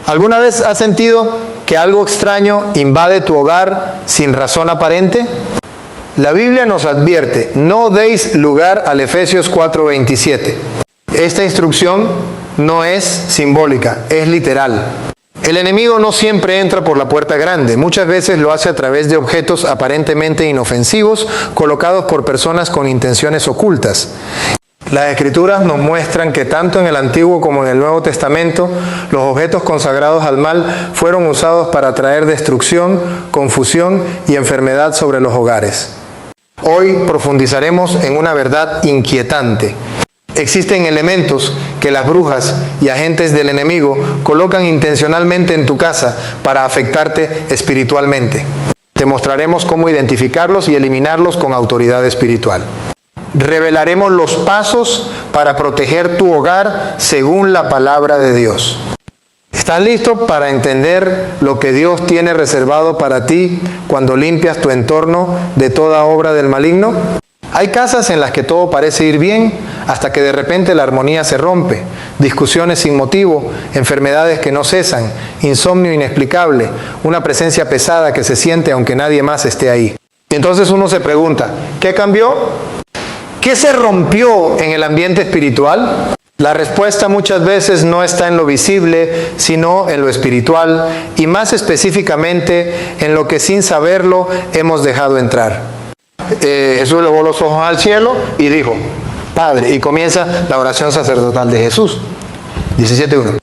¿Alguna vez has sentido que algo extraño invade tu hogar sin razón aparente? La Biblia nos advierte, no deis lugar al Efesios 4:27. Esta instrucción no es simbólica, es literal. El enemigo no siempre entra por la puerta grande, muchas veces lo hace a través de objetos aparentemente inofensivos colocados por personas con intenciones ocultas. Las Escrituras nos muestran que tanto en el Antiguo como en el Nuevo Testamento, los objetos consagrados al mal fueron usados para traer destrucción, confusión y enfermedad sobre los hogares. Hoy profundizaremos en una verdad inquietante. Existen elementos que las brujas y agentes del enemigo colocan intencionalmente en tu casa para afectarte espiritualmente. Te mostraremos cómo identificarlos y eliminarlos con autoridad espiritual. Revelaremos los pasos para proteger tu hogar según la palabra de Dios. ¿Estás listo para entender lo que Dios tiene reservado para ti cuando limpias tu entorno de toda obra del maligno? Hay casas en las que todo parece ir bien hasta que de repente la armonía se rompe, discusiones sin motivo, enfermedades que no cesan, insomnio inexplicable, una presencia pesada que se siente aunque nadie más esté ahí. Y entonces uno se pregunta, ¿qué cambió? ¿Qué se rompió en el ambiente espiritual? La respuesta muchas veces no está en lo visible, sino en lo espiritual, y más específicamente en lo que sin saberlo hemos dejado entrar. Jesús elevó los ojos al cielo y dijo, Padre, y comienza la oración sacerdotal de Jesús. 17:1.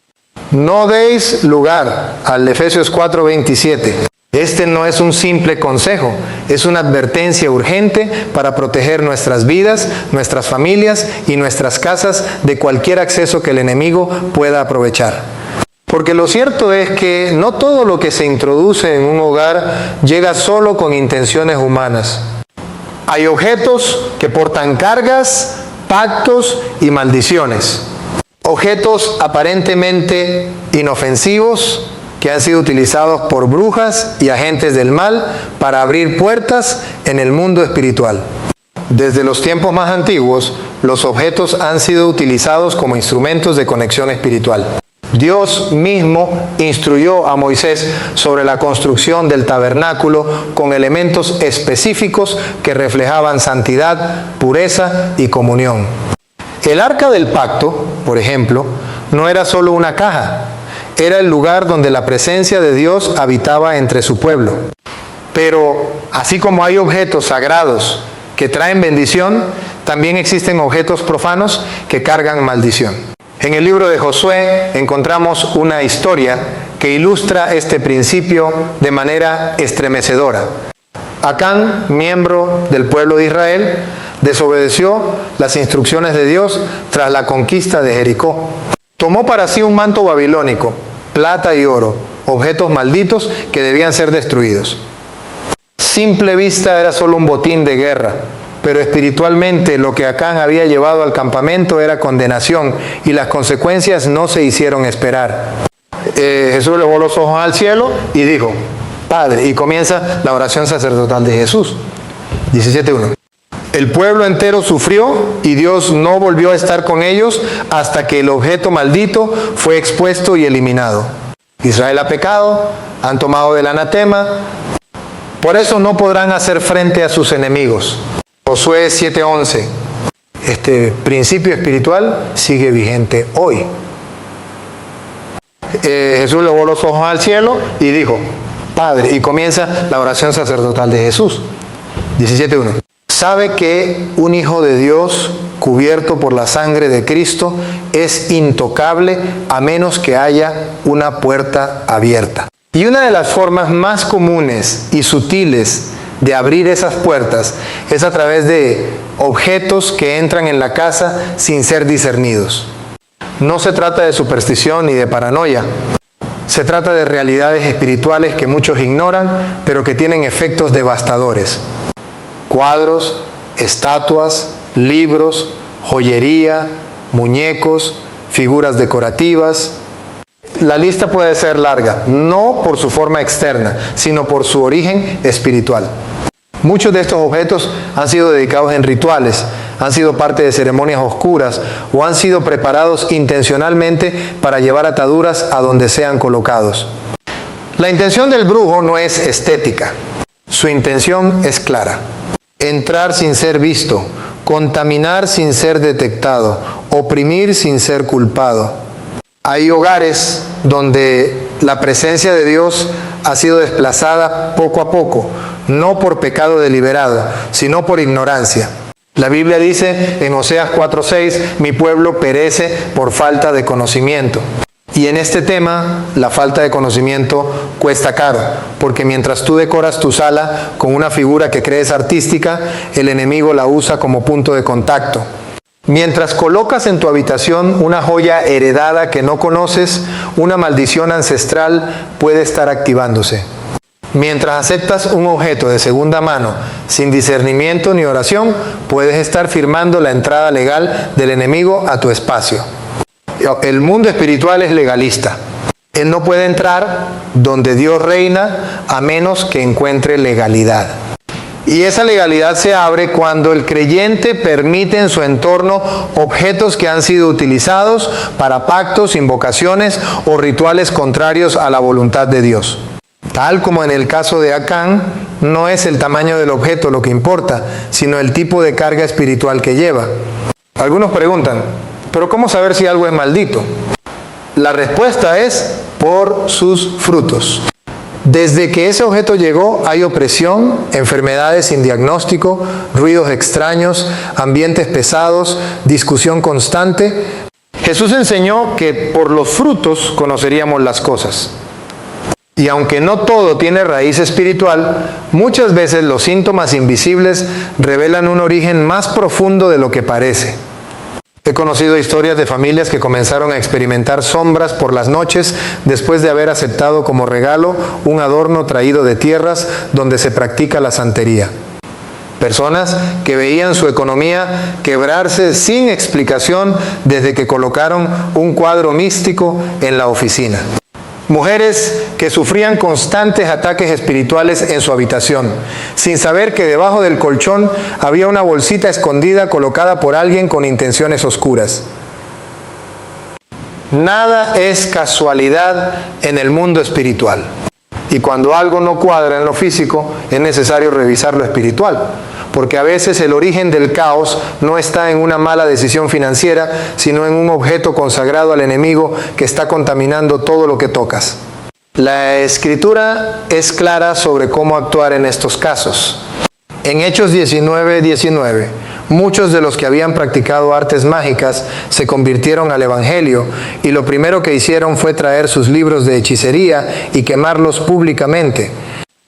No deis lugar al Efesios 4:27. Este no es un simple consejo, es una advertencia urgente para proteger nuestras vidas, nuestras familias y nuestras casas de cualquier acceso que el enemigo pueda aprovechar. Porque lo cierto es que no todo lo que se introduce en un hogar llega solo con intenciones humanas. Hay objetos que portan cargas, pactos y maldiciones. Objetos aparentemente inofensivos que han sido utilizados por brujas y agentes del mal para abrir puertas en el mundo espiritual. Desde los tiempos más antiguos, los objetos han sido utilizados como instrumentos de conexión espiritual. Dios mismo instruyó a Moisés sobre la construcción del tabernáculo con elementos específicos que reflejaban santidad, pureza y comunión. El arca del pacto, por ejemplo, no era solo una caja, era el lugar donde la presencia de Dios habitaba entre su pueblo. Pero así como hay objetos sagrados que traen bendición, también existen objetos profanos que cargan maldición. En el libro de Josué encontramos una historia que ilustra este principio de manera estremecedora. Acán, miembro del pueblo de Israel, desobedeció las instrucciones de Dios tras la conquista de Jericó. Tomó para sí un manto babilónico, plata y oro, objetos malditos que debían ser destruidos. Simple vista era solo un botín de guerra, pero espiritualmente lo que Acán había llevado al campamento era condenación y las consecuencias no se hicieron esperar. Jesús elevó los ojos al cielo y dijo, Padre, y comienza la oración sacerdotal de Jesús. 17:1. El pueblo entero sufrió y Dios no volvió a estar con ellos hasta que el objeto maldito fue expuesto y eliminado. Israel ha pecado, han tomado del anatema, por eso no podrán hacer frente a sus enemigos. Josué 7:11. Este principio espiritual sigue vigente hoy. Jesús elevó los ojos al cielo y dijo, Padre, y comienza la oración sacerdotal de Jesús. 17:1. Sabe que un hijo de Dios cubierto por la sangre de Cristo es intocable a menos que haya una puerta abierta. Y una de las formas más comunes y sutiles de abrir esas puertas es a través de objetos que entran en la casa sin ser discernidos. No se trata de superstición ni de paranoia. Se trata de realidades espirituales que muchos ignoran, pero que tienen efectos devastadores. Cuadros, estatuas, libros, joyería, muñecos, figuras decorativas. La lista puede ser larga, no por su forma externa, sino por su origen espiritual. Muchos de estos objetos han sido dedicados en rituales, han sido parte de ceremonias oscuras o han sido preparados intencionalmente para llevar ataduras a donde sean colocados. La intención del brujo no es estética. Su intención es clara: entrar sin ser visto, contaminar sin ser detectado, oprimir sin ser culpado. Hay hogares donde la presencia de Dios ha sido desplazada poco a poco, no por pecado deliberado, sino por ignorancia. La Biblia dice en Oseas 4:6, mi pueblo perece por falta de conocimiento. Y en este tema, la falta de conocimiento cuesta caro, porque mientras tú decoras tu sala con una figura que crees artística, el enemigo la usa como punto de contacto. Mientras colocas en tu habitación una joya heredada que no conoces, una maldición ancestral puede estar activándose. Mientras aceptas un objeto de segunda mano sin discernimiento ni oración, puedes estar firmando la entrada legal del enemigo a tu espacio. El mundo espiritual es legalista. Él no puede entrar donde Dios reina a menos que encuentre legalidad. Y esa legalidad se abre cuando el creyente permite en su entorno objetos que han sido utilizados para pactos, invocaciones o rituales contrarios a la voluntad de Dios. Tal como en el caso de Acán, no es el tamaño del objeto lo que importa, sino el tipo de carga espiritual que lleva. Algunos preguntan, ¿pero cómo saber si algo es maldito? La respuesta es por sus frutos. Desde que ese objeto llegó, hay opresión, enfermedades sin diagnóstico, ruidos extraños, ambientes pesados, discusión constante. Jesús enseñó que por los frutos conoceríamos las cosas. Y aunque no todo tiene raíz espiritual, muchas veces los síntomas invisibles revelan un origen más profundo de lo que parece. He conocido historias de familias que comenzaron a experimentar sombras por las noches después de haber aceptado como regalo un adorno traído de tierras donde se practica la santería. Personas que veían su economía quebrarse sin explicación desde que colocaron un cuadro místico en la oficina. Mujeres que sufrían constantes ataques espirituales en su habitación, sin saber que debajo del colchón había una bolsita escondida colocada por alguien con intenciones oscuras. Nada es casualidad en el mundo espiritual. Y cuando algo no cuadra en lo físico, es necesario revisar lo espiritual. Porque a veces el origen del caos no está en una mala decisión financiera, sino en un objeto consagrado al enemigo que está contaminando todo lo que tocas. La Escritura es clara sobre cómo actuar en estos casos. En Hechos 19:19, muchos de los que habían practicado artes mágicas se convirtieron al Evangelio y lo primero que hicieron fue traer sus libros de hechicería y quemarlos públicamente.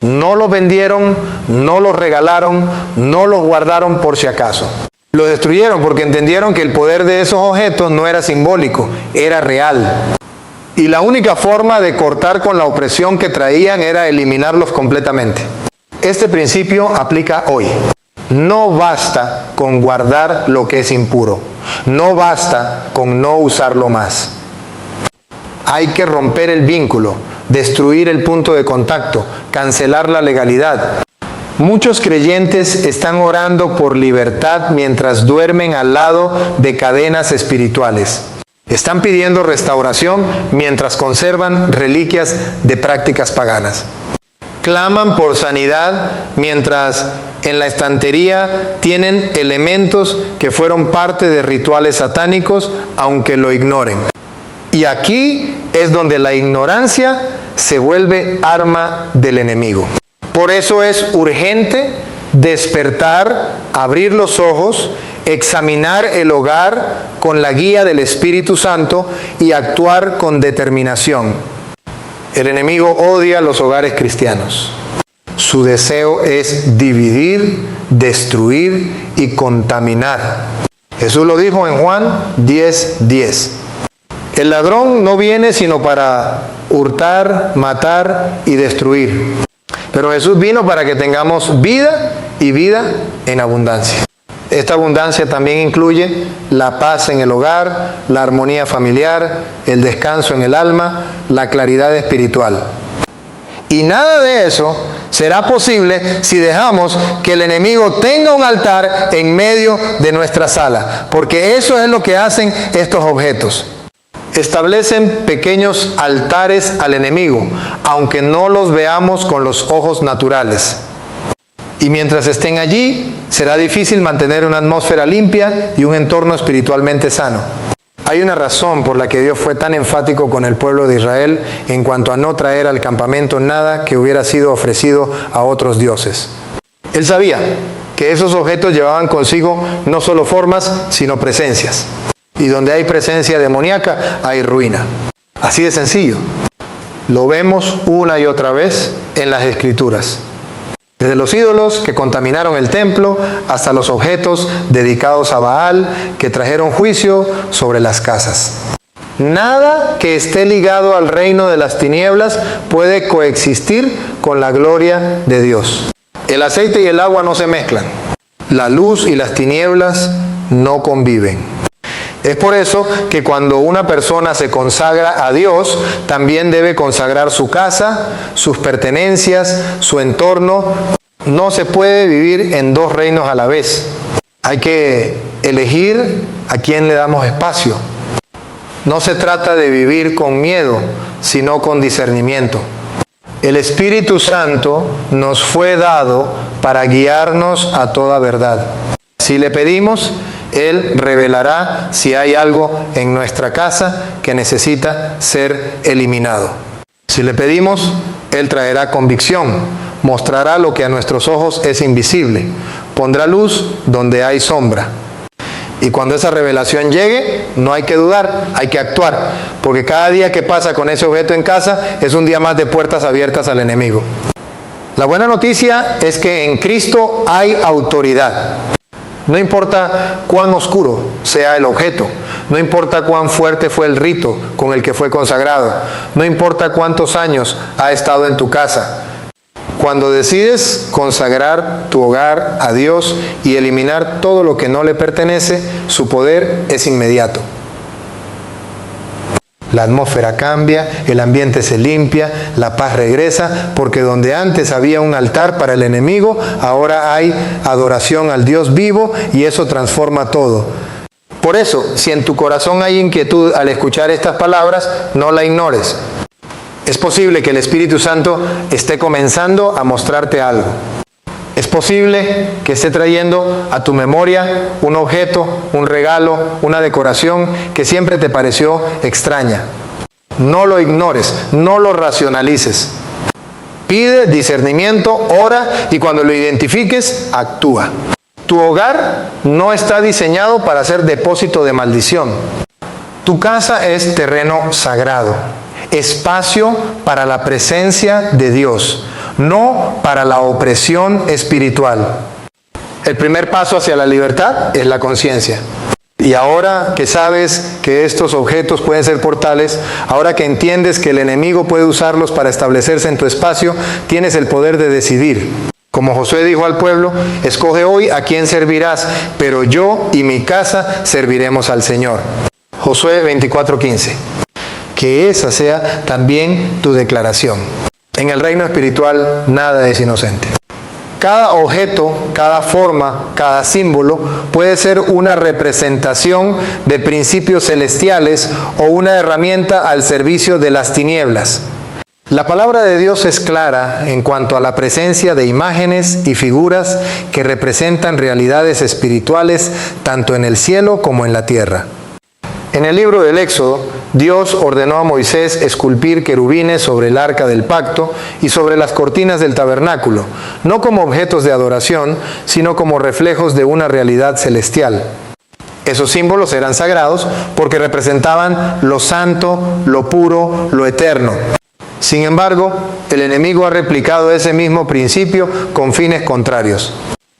No los vendieron, no los regalaron, no los guardaron por si acaso. Los destruyeron porque entendieron que el poder de esos objetos no era simbólico, era real. Y la única forma de cortar con la opresión que traían era eliminarlos completamente. Este principio aplica hoy. No basta con guardar lo que es impuro. No basta con no usarlo más. Hay que romper el vínculo, destruir el punto de contacto, cancelar la legalidad. Muchos creyentes están orando por libertad mientras duermen al lado de cadenas espirituales. Están pidiendo restauración mientras conservan reliquias de prácticas paganas. Claman por sanidad mientras en la estantería tienen elementos que fueron parte de rituales satánicos, aunque lo ignoren. Y aquí es donde la ignorancia se vuelve arma del enemigo. Por eso es urgente despertar, abrir los ojos, examinar el hogar con la guía del Espíritu Santo y actuar con determinación. El enemigo odia los hogares cristianos. Su deseo es dividir, destruir y contaminar. Jesús lo dijo en Juan 10:10. El ladrón no viene sino para hurtar, matar y destruir. Pero Jesús vino para que tengamos vida y vida en abundancia. Esta abundancia también incluye la paz en el hogar, la armonía familiar, el descanso en el alma, la claridad espiritual. Y nada de eso será posible si dejamos que el enemigo tenga un altar en medio de nuestra sala, porque eso es lo que hacen estos objetos. Establecen pequeños altares al enemigo, aunque no los veamos con los ojos naturales. Y mientras estén allí, será difícil mantener una atmósfera limpia y un entorno espiritualmente sano. Hay una razón por la que Dios fue tan enfático con el pueblo de Israel en cuanto a no traer al campamento nada que hubiera sido ofrecido a otros dioses. Él sabía que esos objetos llevaban consigo no solo formas, sino presencias. Y donde hay presencia demoníaca, hay ruina. Así de sencillo. Lo vemos una y otra vez en las Escrituras. Desde los ídolos que contaminaron el templo hasta los objetos dedicados a Baal que trajeron juicio sobre las casas. Nada que esté ligado al reino de las tinieblas puede coexistir con la gloria de Dios. El aceite y el agua no se mezclan. La luz y las tinieblas no conviven. Es por eso que cuando una persona se consagra a Dios, también debe consagrar su casa, sus pertenencias, su entorno. No se puede vivir en dos reinos a la vez. Hay que elegir a quién le damos espacio. No se trata de vivir con miedo, sino con discernimiento. El Espíritu Santo nos fue dado para guiarnos a toda verdad. Si le pedimos, Él revelará si hay algo en nuestra casa que necesita ser eliminado. Si le pedimos, Él traerá convicción, mostrará lo que a nuestros ojos es invisible, pondrá luz donde hay sombra. Y cuando esa revelación llegue, no hay que dudar, hay que actuar, porque cada día que pasa con ese objeto en casa es un día más de puertas abiertas al enemigo. La buena noticia es que en Cristo hay autoridad. No importa cuán oscuro sea el objeto, no importa cuán fuerte fue el rito con el que fue consagrado, no importa cuántos años ha estado en tu casa. Cuando decides consagrar tu hogar a Dios y eliminar todo lo que no le pertenece, su poder es inmediato. La atmósfera cambia, el ambiente se limpia, la paz regresa, porque donde antes había un altar para el enemigo, ahora hay adoración al Dios vivo y eso transforma todo. Por eso, si en tu corazón hay inquietud al escuchar estas palabras, no la ignores. Es posible que el Espíritu Santo esté comenzando a mostrarte algo. Es posible que esté trayendo a tu memoria un objeto, un regalo, una decoración que siempre te pareció extraña. No lo ignores, no lo racionalices. Pide discernimiento, ora y cuando lo identifiques, actúa. Tu hogar no está diseñado para ser depósito de maldición. Tu casa es terreno sagrado, espacio para la presencia de Dios, no para la opresión espiritual. El primer paso hacia la libertad es la conciencia. Y ahora que sabes que estos objetos pueden ser portales, ahora que entiendes que el enemigo puede usarlos para establecerse en tu espacio, tienes el poder de decidir. Como Josué dijo al pueblo, escoge hoy a quién servirás, pero yo y mi casa serviremos al Señor. Josué 24:15. Que esa sea también tu declaración. En el reino espiritual nada es inocente. Cada objeto, cada forma, cada símbolo puede ser una representación de principios celestiales o una herramienta al servicio de las tinieblas. La palabra de Dios es clara en cuanto a la presencia de imágenes y figuras que representan realidades espirituales tanto en el cielo como en la tierra. En el libro del Éxodo, Dios ordenó a Moisés esculpir querubines sobre el arca del pacto y sobre las cortinas del tabernáculo, no como objetos de adoración, sino como reflejos de una realidad celestial. Esos símbolos eran sagrados porque representaban lo santo, lo puro, lo eterno. Sin embargo, el enemigo ha replicado ese mismo principio con fines contrarios.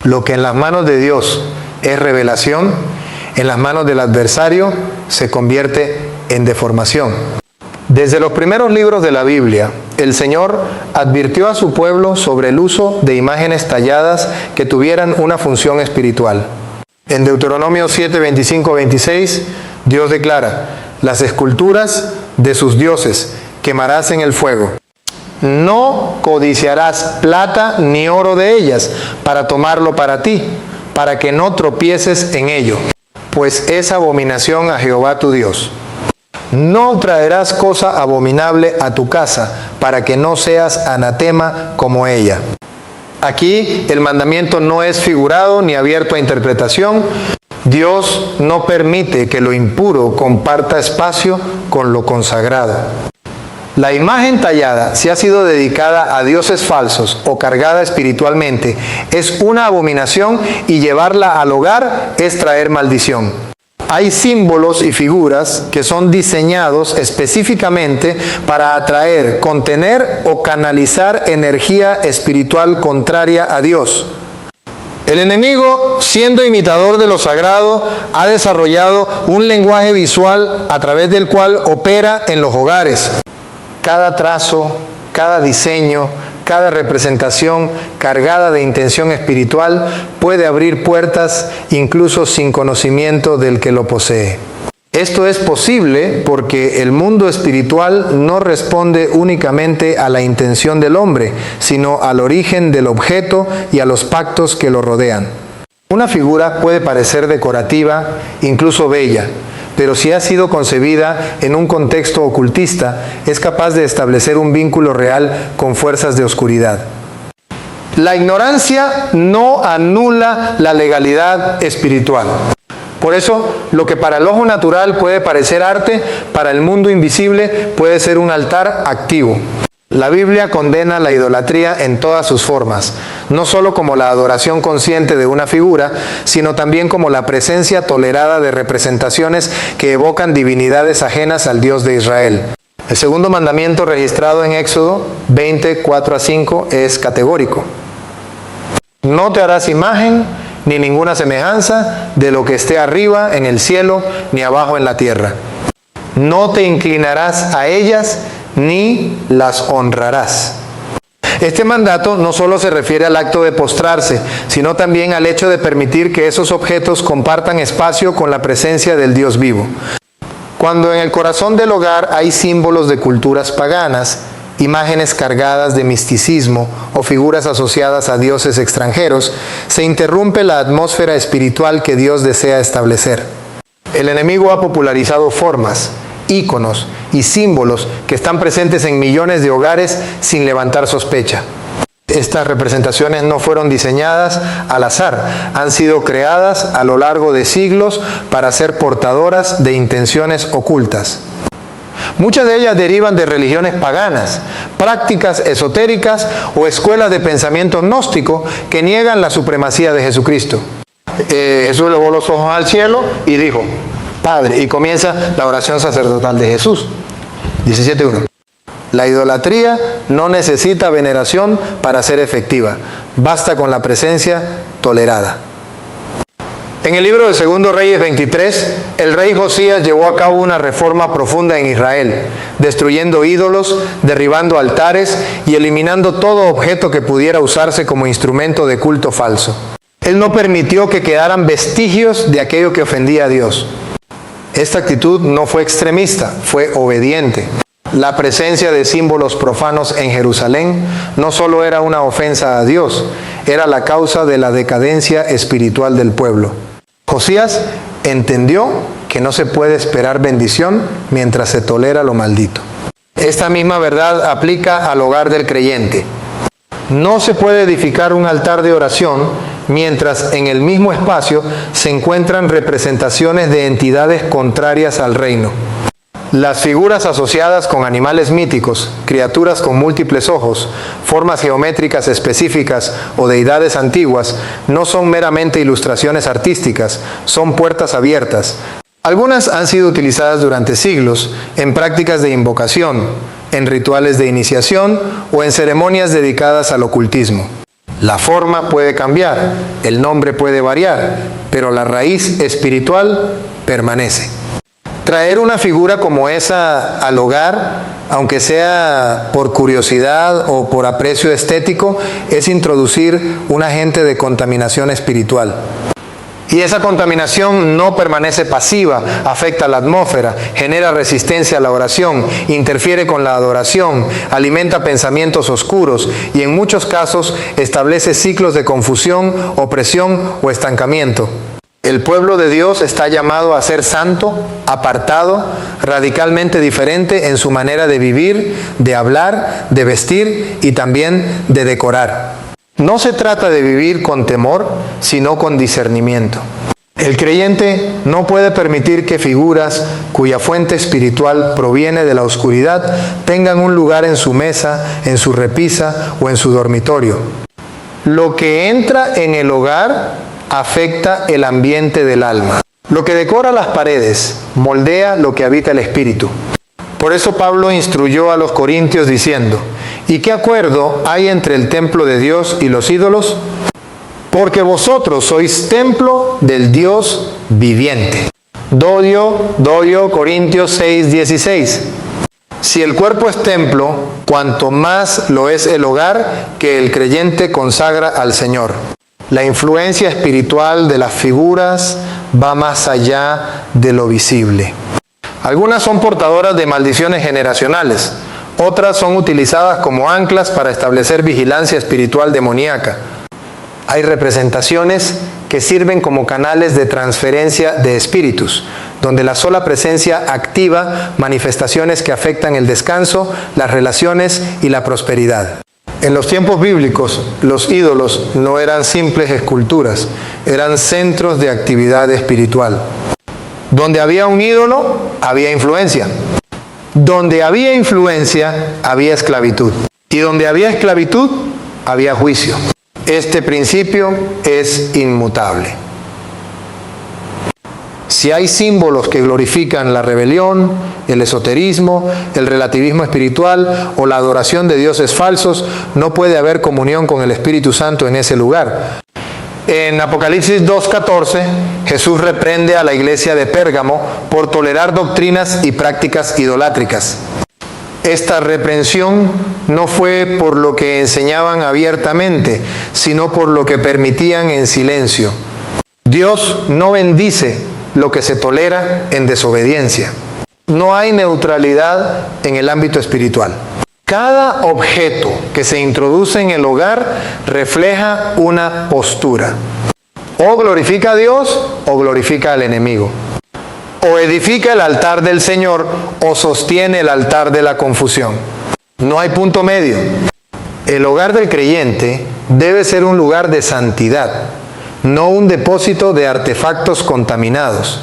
Lo que en las manos de Dios es revelación, en las manos del adversario se convierte en deformación. Desde los primeros libros de la Biblia, el Señor advirtió a su pueblo sobre el uso de imágenes talladas que tuvieran una función espiritual. En Deuteronomio 7, 25, 26, Dios declara: las esculturas de sus dioses quemarás en el fuego. No codiciarás plata ni oro de ellas para tomarlo para ti, para que no tropieces en ello, pues es abominación a Jehová tu Dios. No traerás cosa abominable a tu casa, para que no seas anatema como ella. Aquí el mandamiento no es figurado ni abierto a interpretación. Dios no permite que lo impuro comparta espacio con lo consagrado. La imagen tallada, si ha sido dedicada a dioses falsos o cargada espiritualmente, es una abominación y llevarla al hogar es traer maldición. Hay símbolos y figuras que son diseñados específicamente para atraer, contener o canalizar energía espiritual contraria a Dios. El enemigo, siendo imitador de lo sagrado, ha desarrollado un lenguaje visual a través del cual opera en los hogares. Cada trazo, cada diseño, cada representación cargada de intención espiritual puede abrir puertas incluso sin conocimiento del que lo posee. Esto es posible porque el mundo espiritual no responde únicamente a la intención del hombre, sino al origen del objeto y a los pactos que lo rodean. Una figura puede parecer decorativa, incluso bella, pero si ha sido concebida en un contexto ocultista, es capaz de establecer un vínculo real con fuerzas de oscuridad. La ignorancia no anula la legalidad espiritual. Por eso, lo que para el ojo natural puede parecer arte, para el mundo invisible puede ser un altar activo. La Biblia condena la idolatría en todas sus formas, no solo como la adoración consciente de una figura, sino también como la presencia tolerada de representaciones que evocan divinidades ajenas al Dios de Israel. El segundo mandamiento registrado en Éxodo 20, 4-5 es categórico. No te harás imagen ni ninguna semejanza de lo que esté arriba en el cielo ni abajo en la tierra. No te inclinarás a ellas ni las honrarás. Este mandato no solo se refiere al acto de postrarse, sino también al hecho de permitir que esos objetos compartan espacio con la presencia del Dios vivo. Cuando en el corazón del hogar hay símbolos de culturas paganas, imágenes cargadas de misticismo o figuras asociadas a dioses extranjeros, se interrumpe la atmósfera espiritual que Dios desea establecer. El enemigo ha popularizado formas, íconos y símbolos que están presentes en millones de hogares sin levantar sospecha. Estas representaciones no fueron diseñadas al azar, han sido creadas a lo largo de siglos para ser portadoras de intenciones ocultas. Muchas de ellas derivan de religiones paganas, prácticas esotéricas o escuelas de pensamiento gnóstico que niegan la supremacía de Jesucristo. Jesús elevó los ojos al cielo y dijo, Padre, y comienza la oración sacerdotal de Jesús. 17.1. La idolatría no necesita veneración para ser efectiva. Basta con la presencia tolerada. En el libro de 2 Reyes 23, el rey Josías llevó a cabo una reforma profunda en Israel, destruyendo ídolos, derribando altares y eliminando todo objeto que pudiera usarse como instrumento de culto falso. Él no permitió que quedaran vestigios de aquello que ofendía a Dios. Esta actitud no fue extremista, fue obediente. La presencia de símbolos profanos en Jerusalén no solo era una ofensa a Dios, era la causa de la decadencia espiritual del pueblo. Josías entendió que no se puede esperar bendición mientras se tolera lo maldito. Esta misma verdad aplica al hogar del creyente. No se puede edificar un altar de oración mientras en el mismo espacio se encuentran representaciones de entidades contrarias al reino. Las figuras asociadas con animales míticos, criaturas con múltiples ojos, formas geométricas específicas o deidades antiguas no son meramente ilustraciones artísticas, son puertas abiertas. Algunas han sido utilizadas durante siglos en prácticas de invocación, en rituales de iniciación o en ceremonias dedicadas al ocultismo. La forma puede cambiar, el nombre puede variar, pero la raíz espiritual permanece. Traer una figura como esa al hogar, aunque sea por curiosidad o por aprecio estético, es introducir un agente de contaminación espiritual. Y esa contaminación no permanece pasiva, afecta a la atmósfera, genera resistencia a la oración, interfiere con la adoración, alimenta pensamientos oscuros y en muchos casos establece ciclos de confusión, opresión o estancamiento. El pueblo de Dios está llamado a ser santo, apartado, radicalmente diferente en su manera de vivir, de hablar, de vestir y también de decorar. No se trata de vivir con temor, sino con discernimiento. El creyente no puede permitir que figuras cuya fuente espiritual proviene de la oscuridad tengan un lugar en su mesa, en su repisa o en su dormitorio. Lo que entra en el hogar afecta el ambiente del alma. Lo que decora las paredes moldea lo que habita el espíritu. Por eso Pablo instruyó a los corintios diciendo: ¿y qué acuerdo hay entre el templo de Dios y los ídolos? Porque vosotros sois templo del Dios viviente. Doyo, Corintios 6:16. Si el cuerpo es templo, cuanto más lo es el hogar que el creyente consagra al Señor. La influencia espiritual de las figuras va más allá de lo visible. Algunas son portadoras de maldiciones generacionales, otras son utilizadas como anclas para establecer vigilancia espiritual demoníaca. Hay representaciones que sirven como canales de transferencia de espíritus, donde la sola presencia activa manifestaciones que afectan el descanso, las relaciones y la prosperidad. En los tiempos bíblicos, los ídolos no eran simples esculturas, eran centros de actividad espiritual. Donde había un ídolo, había influencia. Donde había influencia, había esclavitud. Y donde había esclavitud, había juicio. Este principio es inmutable. Si hay símbolos que glorifican la rebelión, el esoterismo, el relativismo espiritual o la adoración de dioses falsos, no puede haber comunión con el Espíritu Santo en ese lugar. En Apocalipsis 2:14, Jesús reprende a la iglesia de Pérgamo por tolerar doctrinas y prácticas idolátricas. Esta reprensión no fue por lo que enseñaban abiertamente, sino por lo que permitían en silencio. Dios no bendice lo que se tolera en desobediencia. No hay neutralidad en el ámbito espiritual. Cada objeto que se introduce en el hogar refleja una postura. O glorifica a Dios o glorifica al enemigo. O edifica el altar del Señor o sostiene el altar de la confusión. No hay punto medio. El hogar del creyente debe ser un lugar de santidad, no un depósito de artefactos contaminados.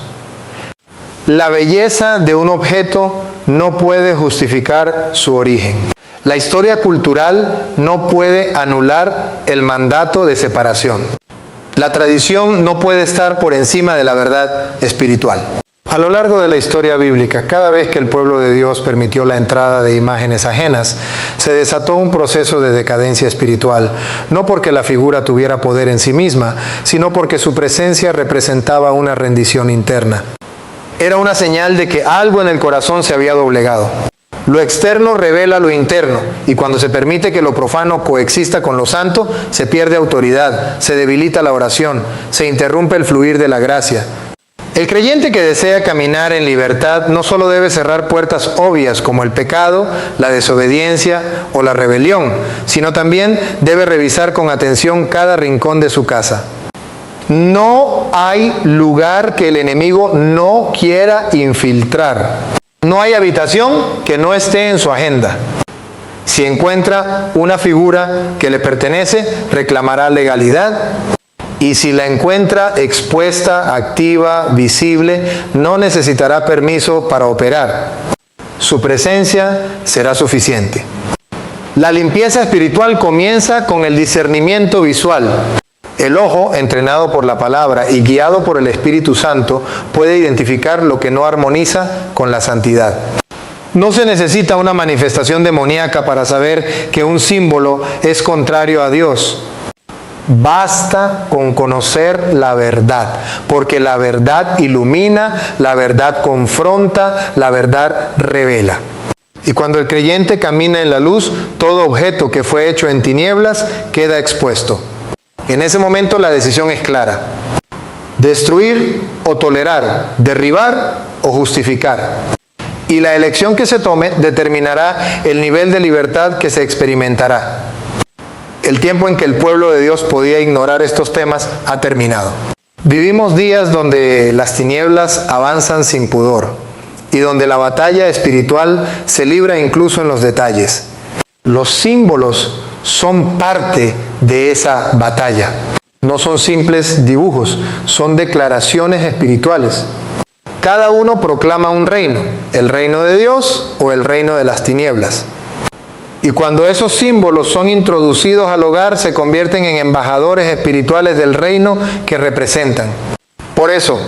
La belleza de un objeto no puede justificar su origen. La historia cultural no puede anular el mandato de separación. La tradición no puede estar por encima de la verdad espiritual. A lo largo de la historia bíblica, cada vez que el pueblo de Dios permitió la entrada de imágenes ajenas, se desató un proceso de decadencia espiritual, no porque la figura tuviera poder en sí misma, sino porque su presencia representaba una rendición interna. Era una señal de que algo en el corazón se había doblegado. Lo externo revela lo interno, y cuando se permite que lo profano coexista con lo santo, se pierde autoridad, se debilita la oración, se interrumpe el fluir de la gracia. El creyente que desea caminar en libertad no solo debe cerrar puertas obvias como el pecado, la desobediencia o la rebelión, sino también debe revisar con atención cada rincón de su casa. No hay lugar que el enemigo no quiera infiltrar. No hay habitación que no esté en su agenda. Si encuentra una figura que le pertenece, reclamará legalidad. Y si la encuentra expuesta, activa, visible, no necesitará permiso para operar. Su presencia será suficiente. La limpieza espiritual comienza con el discernimiento visual. El ojo, entrenado por la palabra y guiado por el Espíritu Santo, puede identificar lo que no armoniza con la santidad. No se necesita una manifestación demoníaca para saber que un símbolo es contrario a Dios. Basta con conocer la verdad, porque la verdad ilumina, la verdad confronta, la verdad revela. Y cuando el creyente camina en la luz, todo objeto que fue hecho en tinieblas queda expuesto. En ese momento la decisión es clara. destruir o tolerar, derribar o justificar. Y la elección que se tome determinará el nivel de libertad que se experimentará. El tiempo en que el pueblo de Dios podía ignorar estos temas ha terminado. Vivimos días donde las tinieblas avanzan sin pudor y donde la batalla espiritual se libra incluso en los detalles. Los símbolos son parte de esa batalla. No son simples dibujos, son declaraciones espirituales. Cada uno proclama un reino, el reino de Dios o el reino de las tinieblas. Y cuando esos símbolos son introducidos al hogar, se convierten en embajadores espirituales del reino que representan. Por eso,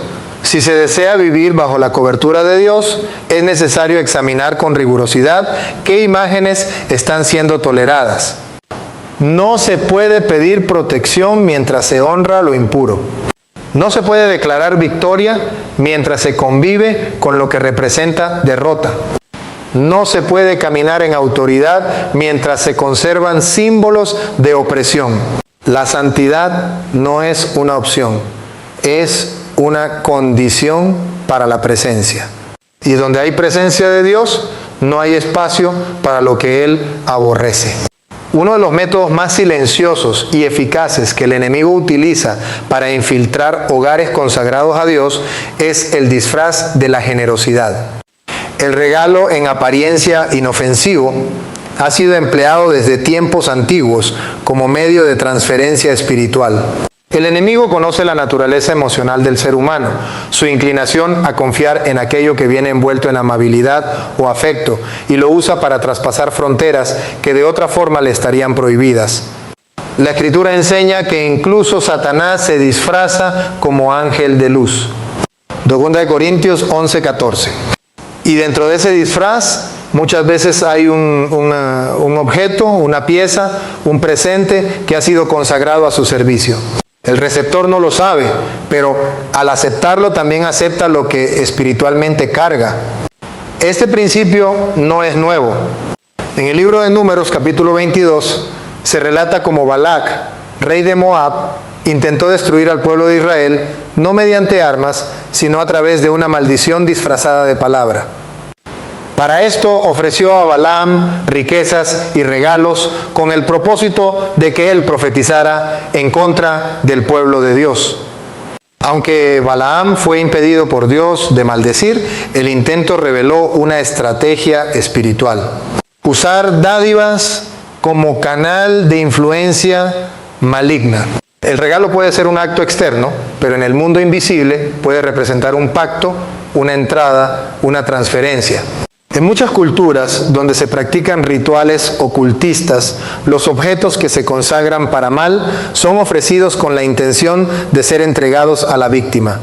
si se desea vivir bajo la cobertura de Dios, es necesario examinar con rigurosidad qué imágenes están siendo toleradas. No se puede pedir protección mientras se honra lo impuro. No se puede declarar victoria mientras se convive con lo que representa derrota. No se puede caminar en autoridad mientras se conservan símbolos de opresión. La santidad no es una opción, es una condición para la presencia. Y donde hay presencia de Dios, no hay espacio para lo que Él aborrece. Uno de los métodos más silenciosos y eficaces que el enemigo utiliza para infiltrar hogares consagrados a Dios es el disfraz de la generosidad. El regalo en apariencia inofensivo ha sido empleado desde tiempos antiguos como medio de transferencia espiritual. El enemigo conoce la naturaleza emocional del ser humano, su inclinación a confiar en aquello que viene envuelto en amabilidad o afecto, y lo usa para traspasar fronteras que de otra forma le estarían prohibidas. La Escritura enseña que incluso Satanás se disfraza como ángel de luz. 2 Corintios 11:14. Y dentro de ese disfraz muchas veces hay un objeto, una pieza, un presente que ha sido consagrado a su servicio. El receptor no lo sabe, pero al aceptarlo también acepta lo que espiritualmente carga. Este principio no es nuevo. En el libro de Números, capítulo 22, se relata cómo Balac, rey de Moab, intentó destruir al pueblo de Israel, no mediante armas, sino a través de una maldición disfrazada de palabra. Para esto ofreció a Balaam riquezas y regalos con el propósito de que él profetizara en contra del pueblo de Dios. Aunque Balaam fue impedido por Dios de maldecir, el intento reveló una estrategia espiritual. Usar dádivas como canal de influencia maligna. El regalo puede ser un acto externo, pero en el mundo invisible puede representar un pacto, una entrada, una transferencia. En muchas culturas donde se practican rituales ocultistas, los objetos que se consagran para mal son ofrecidos con la intención de ser entregados a la víctima.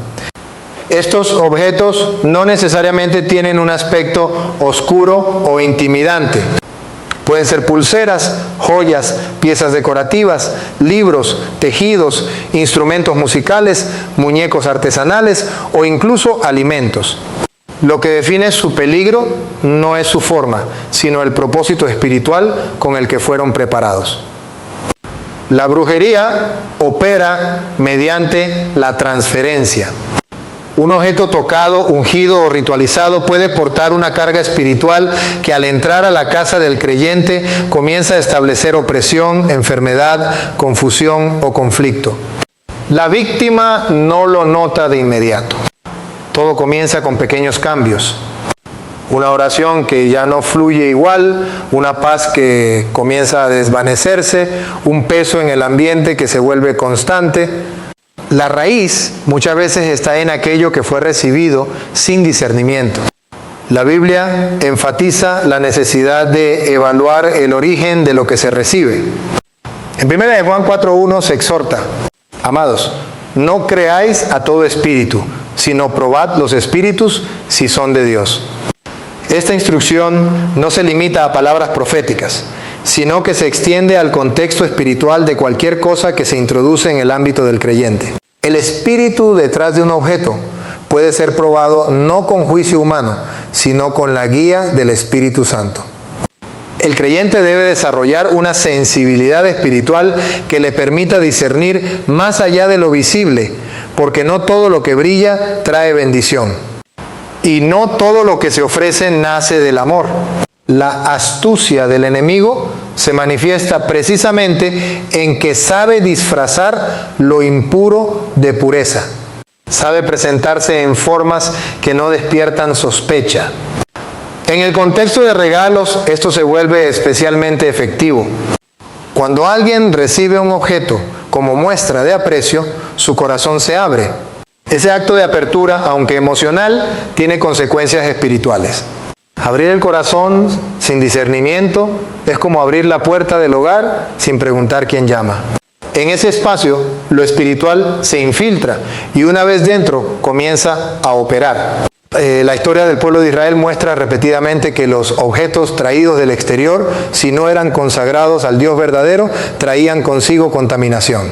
Estos objetos no necesariamente tienen un aspecto oscuro o intimidante. Pueden ser pulseras, joyas, piezas decorativas, libros, tejidos, instrumentos musicales, muñecos artesanales o incluso alimentos. Lo que define su peligro no es su forma, sino el propósito espiritual con el que fueron preparados. La brujería opera mediante la transferencia. Un objeto tocado, ungido o ritualizado puede portar una carga espiritual que al entrar a la casa del creyente comienza a establecer opresión, enfermedad, confusión o conflicto. La víctima no lo nota de inmediato. Todo comienza con pequeños cambios. Una oración que ya no fluye igual, una paz que comienza a desvanecerse, un peso en el ambiente que se vuelve constante. La raíz muchas veces está en aquello que fue recibido sin discernimiento. La Biblia enfatiza la necesidad de evaluar el origen de lo que se recibe. En 1 Juan 4:1 se exhorta: amados, no creáis a todo espíritu, sino probad los espíritus si son de Dios. Esta instrucción no se limita a palabras proféticas, sino que se extiende al contexto espiritual de cualquier cosa que se introduce en el ámbito del creyente. El espíritu detrás de un objeto puede ser probado no con juicio humano, sino con la guía del Espíritu Santo. El creyente debe desarrollar una sensibilidad espiritual que le permita discernir más allá de lo visible, porque no todo lo que brilla trae bendición, y no todo lo que se ofrece nace del amor. La astucia del enemigo se manifiesta precisamente en que sabe disfrazar lo impuro de pureza. Sabe presentarse en formas que no despiertan sospecha. En el contexto de regalos, esto se vuelve especialmente efectivo. Cuando alguien recibe un objeto como muestra de aprecio, su corazón se abre. Ese acto de apertura, aunque emocional, tiene consecuencias espirituales. Abrir el corazón sin discernimiento es como abrir la puerta del hogar sin preguntar quién llama. En ese espacio, lo espiritual se infiltra y una vez dentro comienza a operar. La historia del pueblo de Israel muestra repetidamente que los objetos traídos del exterior, si no eran consagrados al Dios verdadero, traían consigo contaminación.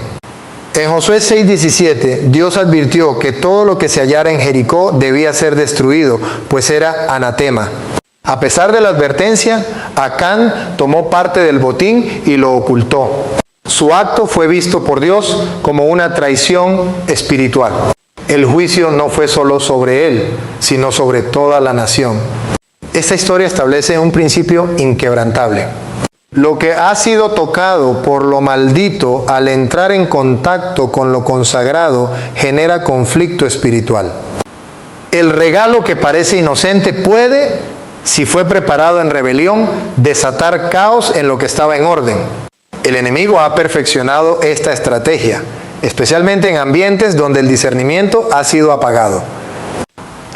En Josué 6:17, Dios advirtió que todo lo que se hallara en Jericó debía ser destruido, pues era anatema. A pesar de la advertencia, Acán tomó parte del botín y lo ocultó. Su acto fue visto por Dios como una traición espiritual. El juicio no fue solo sobre él, sino sobre toda la nación. Esta historia establece un principio inquebrantable. Lo que ha sido tocado por lo maldito al entrar en contacto con lo consagrado genera conflicto espiritual. El regalo que parece inocente puede, si fue preparado en rebelión, desatar caos en lo que estaba en orden. El enemigo ha perfeccionado esta estrategia, especialmente en ambientes donde el discernimiento ha sido apagado.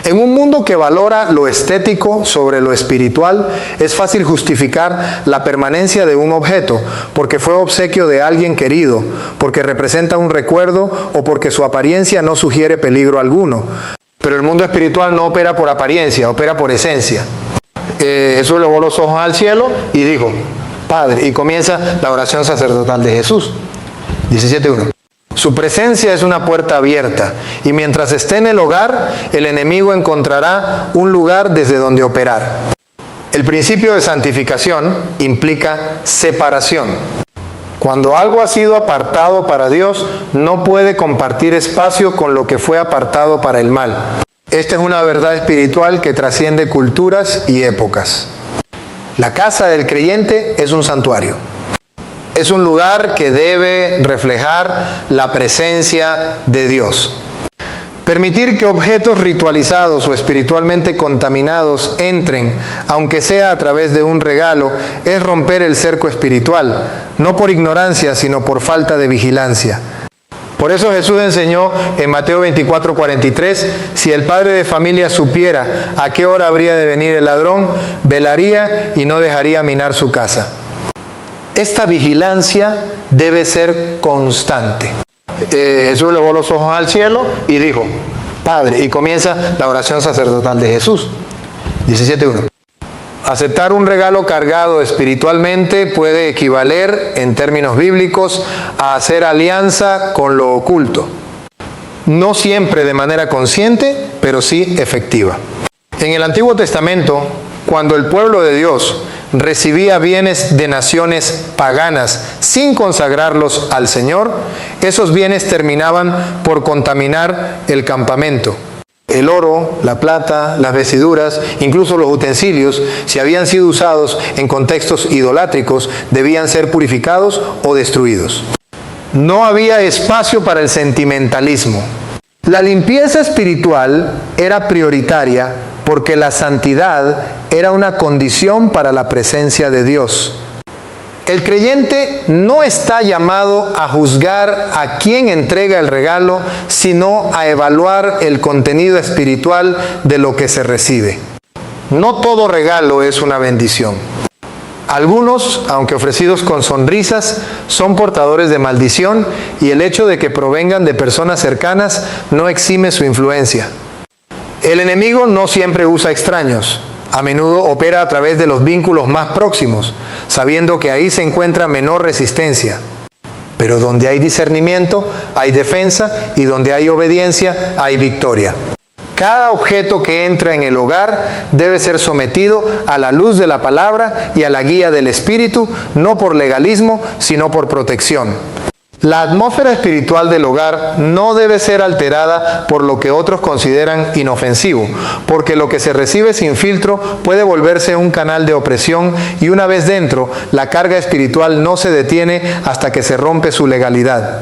En un mundo que valora lo estético sobre lo espiritual, es fácil justificar la permanencia de un objeto porque fue obsequio de alguien querido, porque representa un recuerdo o porque su apariencia no sugiere peligro alguno. Pero el mundo espiritual no opera por apariencia, opera por esencia. Jesús elevó los ojos al cielo y dijo, Padre, y comienza la oración sacerdotal de Jesús. 17:1. Su presencia es una puerta abierta, y mientras esté en el hogar, el enemigo encontrará un lugar desde donde operar. El principio de santificación implica separación. Cuando algo ha sido apartado para Dios, no puede compartir espacio con lo que fue apartado para el mal. Esta es una verdad espiritual que trasciende culturas y épocas. La casa del creyente es un santuario. Es un lugar que debe reflejar la presencia de Dios. Permitir que objetos ritualizados o espiritualmente contaminados entren, aunque sea a través de un regalo, es romper el cerco espiritual, no por ignorancia, sino por falta de vigilancia. Por eso Jesús enseñó en Mateo 24:43, si el padre de familia supiera a qué hora habría de venir el ladrón, velaría y no dejaría minar su casa. Esta vigilancia debe ser constante. Jesús elevó los ojos al cielo y dijo, Padre, y comienza la oración sacerdotal de Jesús. 17:1. Aceptar un regalo cargado espiritualmente puede equivaler, en términos bíblicos, a hacer alianza con lo oculto. No siempre de manera consciente, pero sí efectiva. En el Antiguo Testamento, cuando el pueblo de Dios recibía bienes de naciones paganas sin consagrarlos al Señor, esos bienes terminaban por contaminar el campamento. El oro, la plata, las vestiduras, incluso los utensilios, si habían sido usados en contextos idolátricos, debían ser purificados o destruidos. No había espacio para el sentimentalismo. La limpieza espiritual era prioritaria porque la santidad era una condición para la presencia de Dios. El creyente no está llamado a juzgar a quien entrega el regalo, sino a evaluar el contenido espiritual de lo que se recibe. No todo regalo es una bendición. Algunos, aunque ofrecidos con sonrisas, son portadores de maldición y el hecho de que provengan de personas cercanas no exime su influencia. El enemigo no siempre usa extraños. A menudo opera a través de los vínculos más próximos, sabiendo que ahí se encuentra menor resistencia. Pero donde hay discernimiento, hay defensa, y donde hay obediencia, hay victoria. Cada objeto que entra en el hogar debe ser sometido a la luz de la palabra y a la guía del Espíritu, no por legalismo, sino por protección. La atmósfera espiritual del hogar no debe ser alterada por lo que otros consideran inofensivo, porque lo que se recibe sin filtro puede volverse un canal de opresión y una vez dentro, la carga espiritual no se detiene hasta que se rompe su legalidad.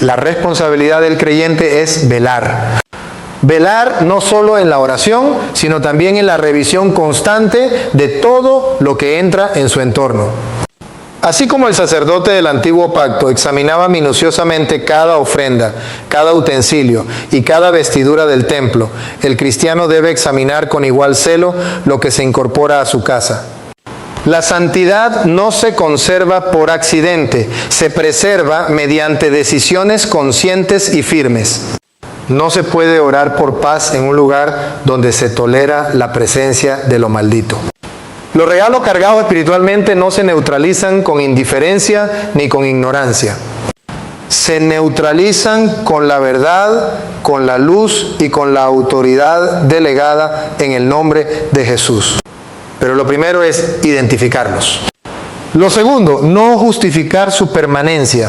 La responsabilidad del creyente es velar. Velar no solo en la oración, sino también en la revisión constante de todo lo que entra en su entorno. Así como el sacerdote del antiguo pacto examinaba minuciosamente cada ofrenda, cada utensilio y cada vestidura del templo, el cristiano debe examinar con igual celo lo que se incorpora a su casa. La santidad no se conserva por accidente, se preserva mediante decisiones conscientes y firmes. No se puede orar por paz en un lugar donde se tolera la presencia de lo maldito. Los regalos cargados espiritualmente no se neutralizan con indiferencia ni con ignorancia. Se neutralizan con la verdad, con la luz y con la autoridad delegada en el nombre de Jesús. Pero lo primero es identificarlos. Lo segundo, no justificar su permanencia.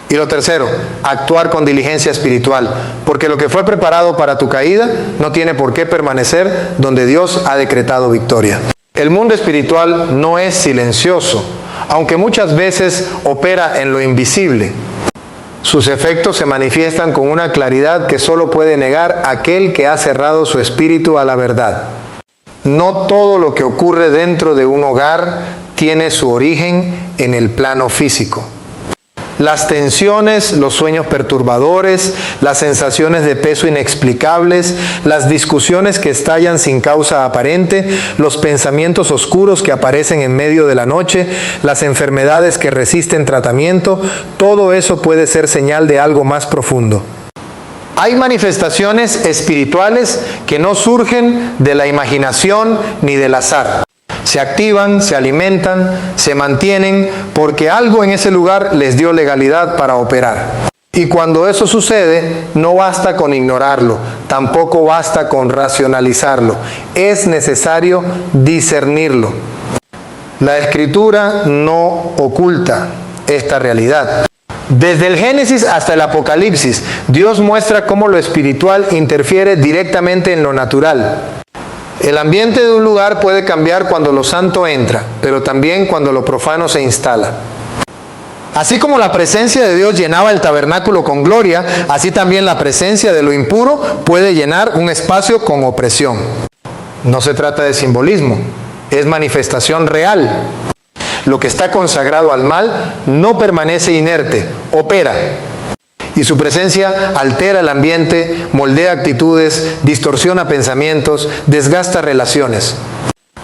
Y lo tercero, actuar con diligencia espiritual, porque lo que fue preparado para tu caída no tiene por qué permanecer donde Dios ha decretado victoria. El mundo espiritual no es silencioso, aunque muchas veces opera en lo invisible. Sus efectos se manifiestan con una claridad que solo puede negar aquel que ha cerrado su espíritu a la verdad. No todo lo que ocurre dentro de un hogar tiene su origen en el plano físico. Las tensiones, los sueños perturbadores, las sensaciones de peso inexplicables, las discusiones que estallan sin causa aparente, los pensamientos oscuros que aparecen en medio de la noche, las enfermedades que resisten tratamiento, todo eso puede ser señal de algo más profundo. Hay manifestaciones espirituales que no surgen de la imaginación ni del azar. Se activan, se alimentan, se mantienen porque algo en ese lugar les dio legalidad para operar. Y cuando eso sucede, no basta con ignorarlo, tampoco basta con racionalizarlo. Es necesario discernirlo. La Escritura no oculta esta realidad. Desde el Génesis hasta el Apocalipsis, Dios muestra cómo lo espiritual interfiere directamente en lo natural. El ambiente de un lugar puede cambiar cuando lo santo entra, pero también cuando lo profano se instala. Así como la presencia de Dios llenaba el tabernáculo con gloria, así también la presencia de lo impuro puede llenar un espacio con opresión. No se trata de simbolismo, es manifestación real. Lo que está consagrado al mal no permanece inerte, opera. Y su presencia altera el ambiente, moldea actitudes, distorsiona pensamientos, desgasta relaciones.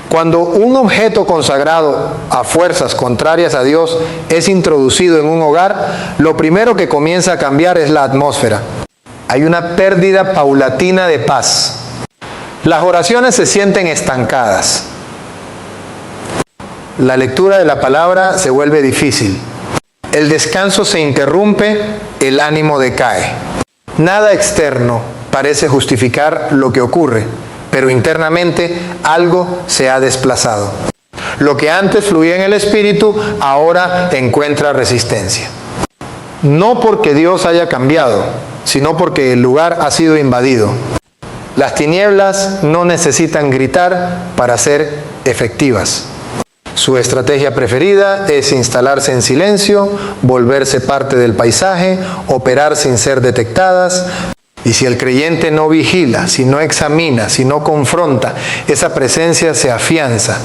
Cuando un objeto consagrado a fuerzas contrarias a Dios es introducido en un hogar, lo primero que comienza a cambiar es la atmósfera. Hay una pérdida paulatina de paz. Las oraciones se sienten estancadas. La lectura de la palabra se vuelve difícil. El descanso se interrumpe, el ánimo decae. Nada externo parece justificar lo que ocurre, pero internamente algo se ha desplazado. Lo que antes fluía en el espíritu, ahora encuentra resistencia. No porque Dios haya cambiado, sino porque el lugar ha sido invadido. Las tinieblas no necesitan gritar para ser efectivas. Su estrategia preferida es instalarse en silencio, volverse parte del paisaje, operar sin ser detectadas. Y si el creyente no vigila, si no examina, si no confronta, esa presencia se afianza.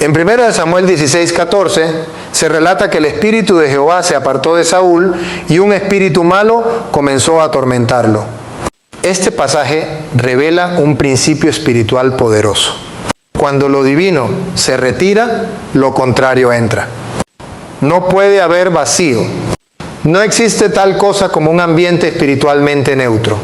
En 1 Samuel 16:14 se relata que el espíritu de Jehová se apartó de Saúl y un espíritu malo comenzó a atormentarlo. Este pasaje revela un principio espiritual poderoso. Cuando lo divino se retira, lo contrario entra. No puede haber vacío. No existe tal cosa como un ambiente espiritualmente neutro.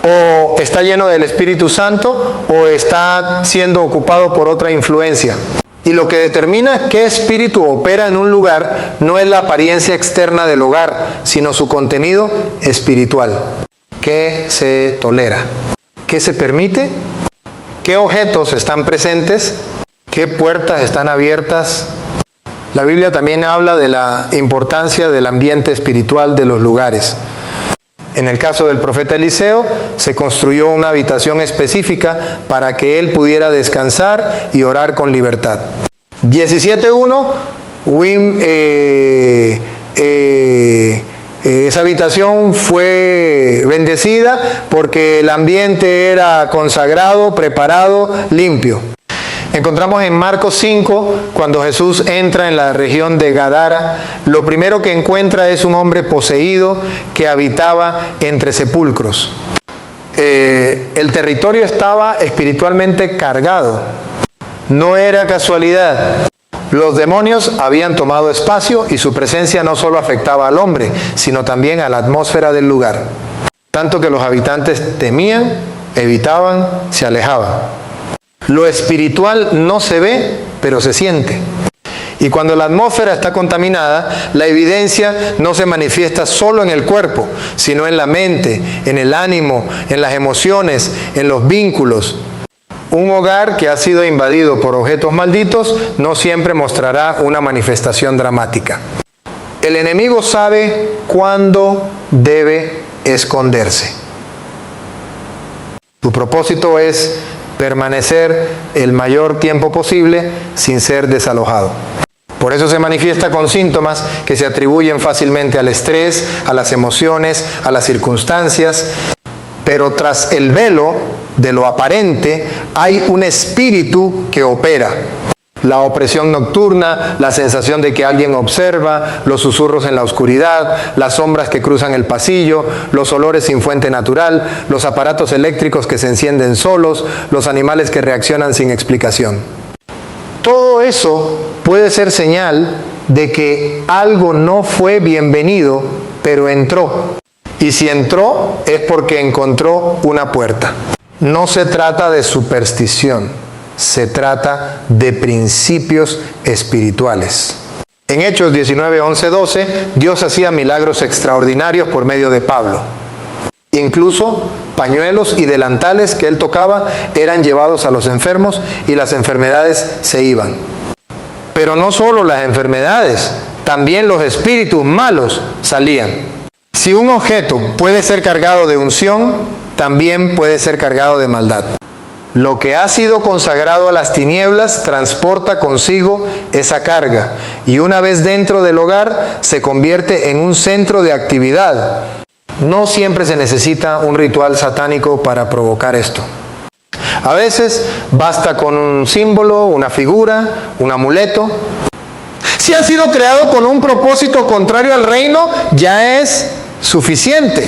O está lleno del Espíritu Santo o está siendo ocupado por otra influencia. Y lo que determina qué espíritu opera en un lugar no es la apariencia externa del hogar, sino su contenido espiritual. ¿Qué se tolera? ¿Qué se permite? ¿Qué objetos están presentes? ¿Qué puertas están abiertas? La Biblia también habla de la importancia del ambiente espiritual de los lugares. En el caso del profeta Eliseo, se construyó una habitación específica para que él pudiera descansar y orar con libertad. 17.1, esa habitación fue bendecida porque el ambiente era consagrado, preparado, limpio. Encontramos en Marcos 5, cuando Jesús entra en la región de Gadara, lo primero que encuentra es un hombre poseído que habitaba entre sepulcros. El territorio estaba espiritualmente cargado. No era casualidad. Los demonios habían tomado espacio y su presencia no solo afectaba al hombre, sino también a la atmósfera del lugar. Tanto que los habitantes temían, evitaban, se alejaban. Lo espiritual no se ve, pero se siente. Y cuando la atmósfera está contaminada, la evidencia no se manifiesta solo en el cuerpo, sino en la mente, en el ánimo, en las emociones, en los vínculos. Un hogar que ha sido invadido por objetos malditos no siempre mostrará una manifestación dramática. El enemigo sabe cuándo debe esconderse. Su propósito es permanecer el mayor tiempo posible sin ser desalojado. Por eso se manifiesta con síntomas que se atribuyen fácilmente al estrés, a las emociones, a las circunstancias. Pero tras el velo de lo aparente hay un espíritu que opera. La opresión nocturna, la sensación de que alguien observa, los susurros en la oscuridad, las sombras que cruzan el pasillo, los olores sin fuente natural, los aparatos eléctricos que se encienden solos, los animales que reaccionan sin explicación. Todo eso puede ser señal de que algo no fue bienvenido, pero entró. Y si entró es porque encontró una puerta. No se trata de superstición. Se trata de principios espirituales. En Hechos 19, 11, 12, Dios hacía milagros extraordinarios por medio de Pablo. Incluso pañuelos y delantales que él tocaba eran llevados a los enfermos y las enfermedades se iban. Pero no solo las enfermedades, también los espíritus malos salían. Si un objeto puede ser cargado de unción, también puede ser cargado de maldad. Lo que ha sido consagrado a las tinieblas transporta consigo esa carga y una vez dentro del hogar se convierte en un centro de actividad. No siempre se necesita un ritual satánico para provocar esto. A veces basta con un símbolo, una figura, un amuleto. Si ha sido creado con un propósito contrario al reino, ya es suficiente.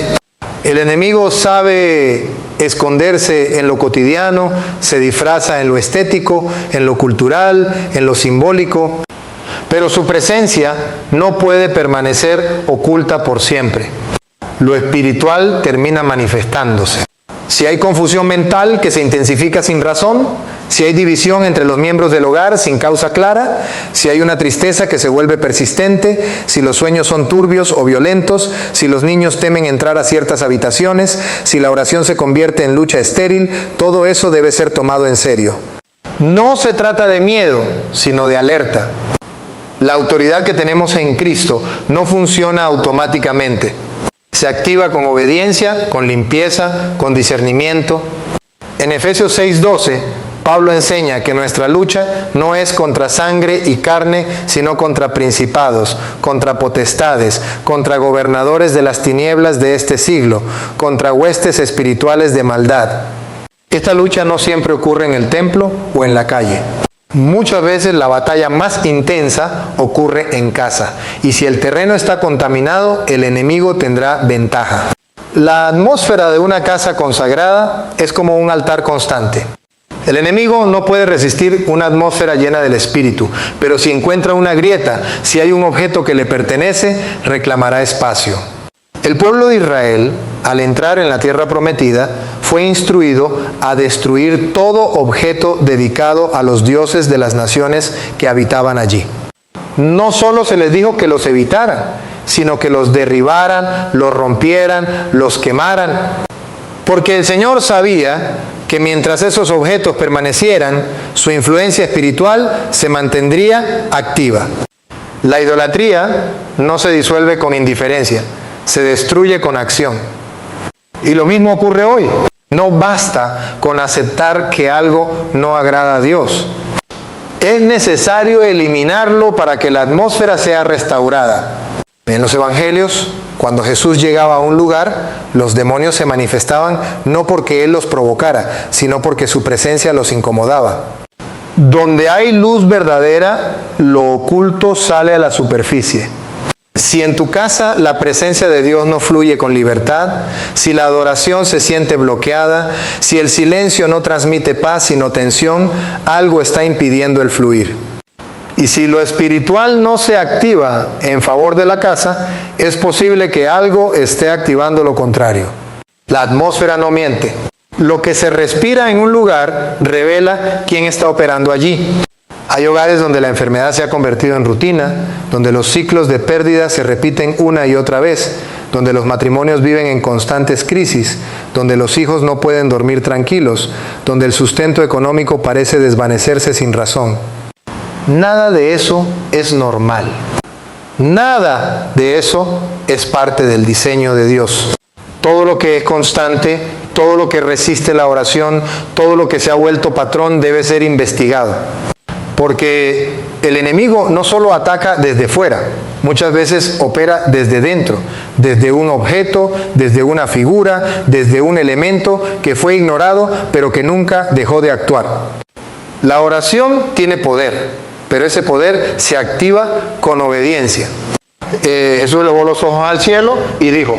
El enemigo sabe esconderse en lo cotidiano, se disfraza en lo estético, en lo cultural, en lo simbólico, pero su presencia no puede permanecer oculta por siempre. Lo espiritual termina manifestándose. Si hay confusión mental que se intensifica sin razón, si hay división entre los miembros del hogar sin causa clara, si hay una tristeza que se vuelve persistente, si los sueños son turbios o violentos, si los niños temen entrar a ciertas habitaciones, si la oración se convierte en lucha estéril, todo eso debe ser tomado en serio. No se trata de miedo, sino de alerta. La autoridad que tenemos en Cristo no funciona automáticamente. Se activa con obediencia, con limpieza, con discernimiento. En Efesios 6:12, Pablo enseña que nuestra lucha no es contra sangre y carne, sino contra principados, contra potestades, contra gobernadores de las tinieblas de este siglo, contra huestes espirituales de maldad. Esta lucha no siempre ocurre en el templo o en la calle. Muchas veces la batalla más intensa ocurre en casa, y si el terreno está contaminado, el enemigo tendrá ventaja. La atmósfera de una casa consagrada es como un altar constante. El enemigo no puede resistir una atmósfera llena del Espíritu, pero si encuentra una grieta, si hay un objeto que le pertenece, reclamará espacio. El pueblo de Israel, al entrar en la tierra prometida, fue instruido a destruir todo objeto dedicado a los dioses de las naciones que habitaban allí. No solo se les dijo que los evitaran, sino que los derribaran, los rompieran, los quemaran. Porque el Señor sabía que mientras esos objetos permanecieran, su influencia espiritual se mantendría activa. La idolatría no se disuelve con indiferencia, se destruye con acción. Y lo mismo ocurre hoy. No basta con aceptar que algo no agrada a Dios. Es necesario eliminarlo para que la atmósfera sea restaurada. En los evangelios, cuando Jesús llegaba a un lugar, los demonios se manifestaban no porque Él los provocara, sino porque su presencia los incomodaba. Donde hay luz verdadera, lo oculto sale a la superficie. Si en tu casa la presencia de Dios no fluye con libertad, si la adoración se siente bloqueada, si el silencio no transmite paz sino tensión, algo está impidiendo el fluir. Y si lo espiritual no se activa en favor de la casa, es posible que algo esté activando lo contrario. La atmósfera no miente. Lo que se respira en un lugar revela quién está operando allí. Hay hogares donde la enfermedad se ha convertido en rutina, donde los ciclos de pérdida se repiten una y otra vez, donde los matrimonios viven en constantes crisis, donde los hijos no pueden dormir tranquilos, donde el sustento económico parece desvanecerse sin razón. Nada de eso es normal. Nada de eso es parte del diseño de Dios. Todo lo que es constante, todo lo que resiste la oración, todo lo que se ha vuelto patrón debe ser investigado. Porque el enemigo no solo ataca desde fuera, muchas veces opera desde dentro, desde un objeto, desde una figura, desde un elemento que fue ignorado, pero que nunca dejó de actuar. La oración tiene poder, pero ese poder se activa con obediencia. Jesús elevó los ojos al cielo y dijo,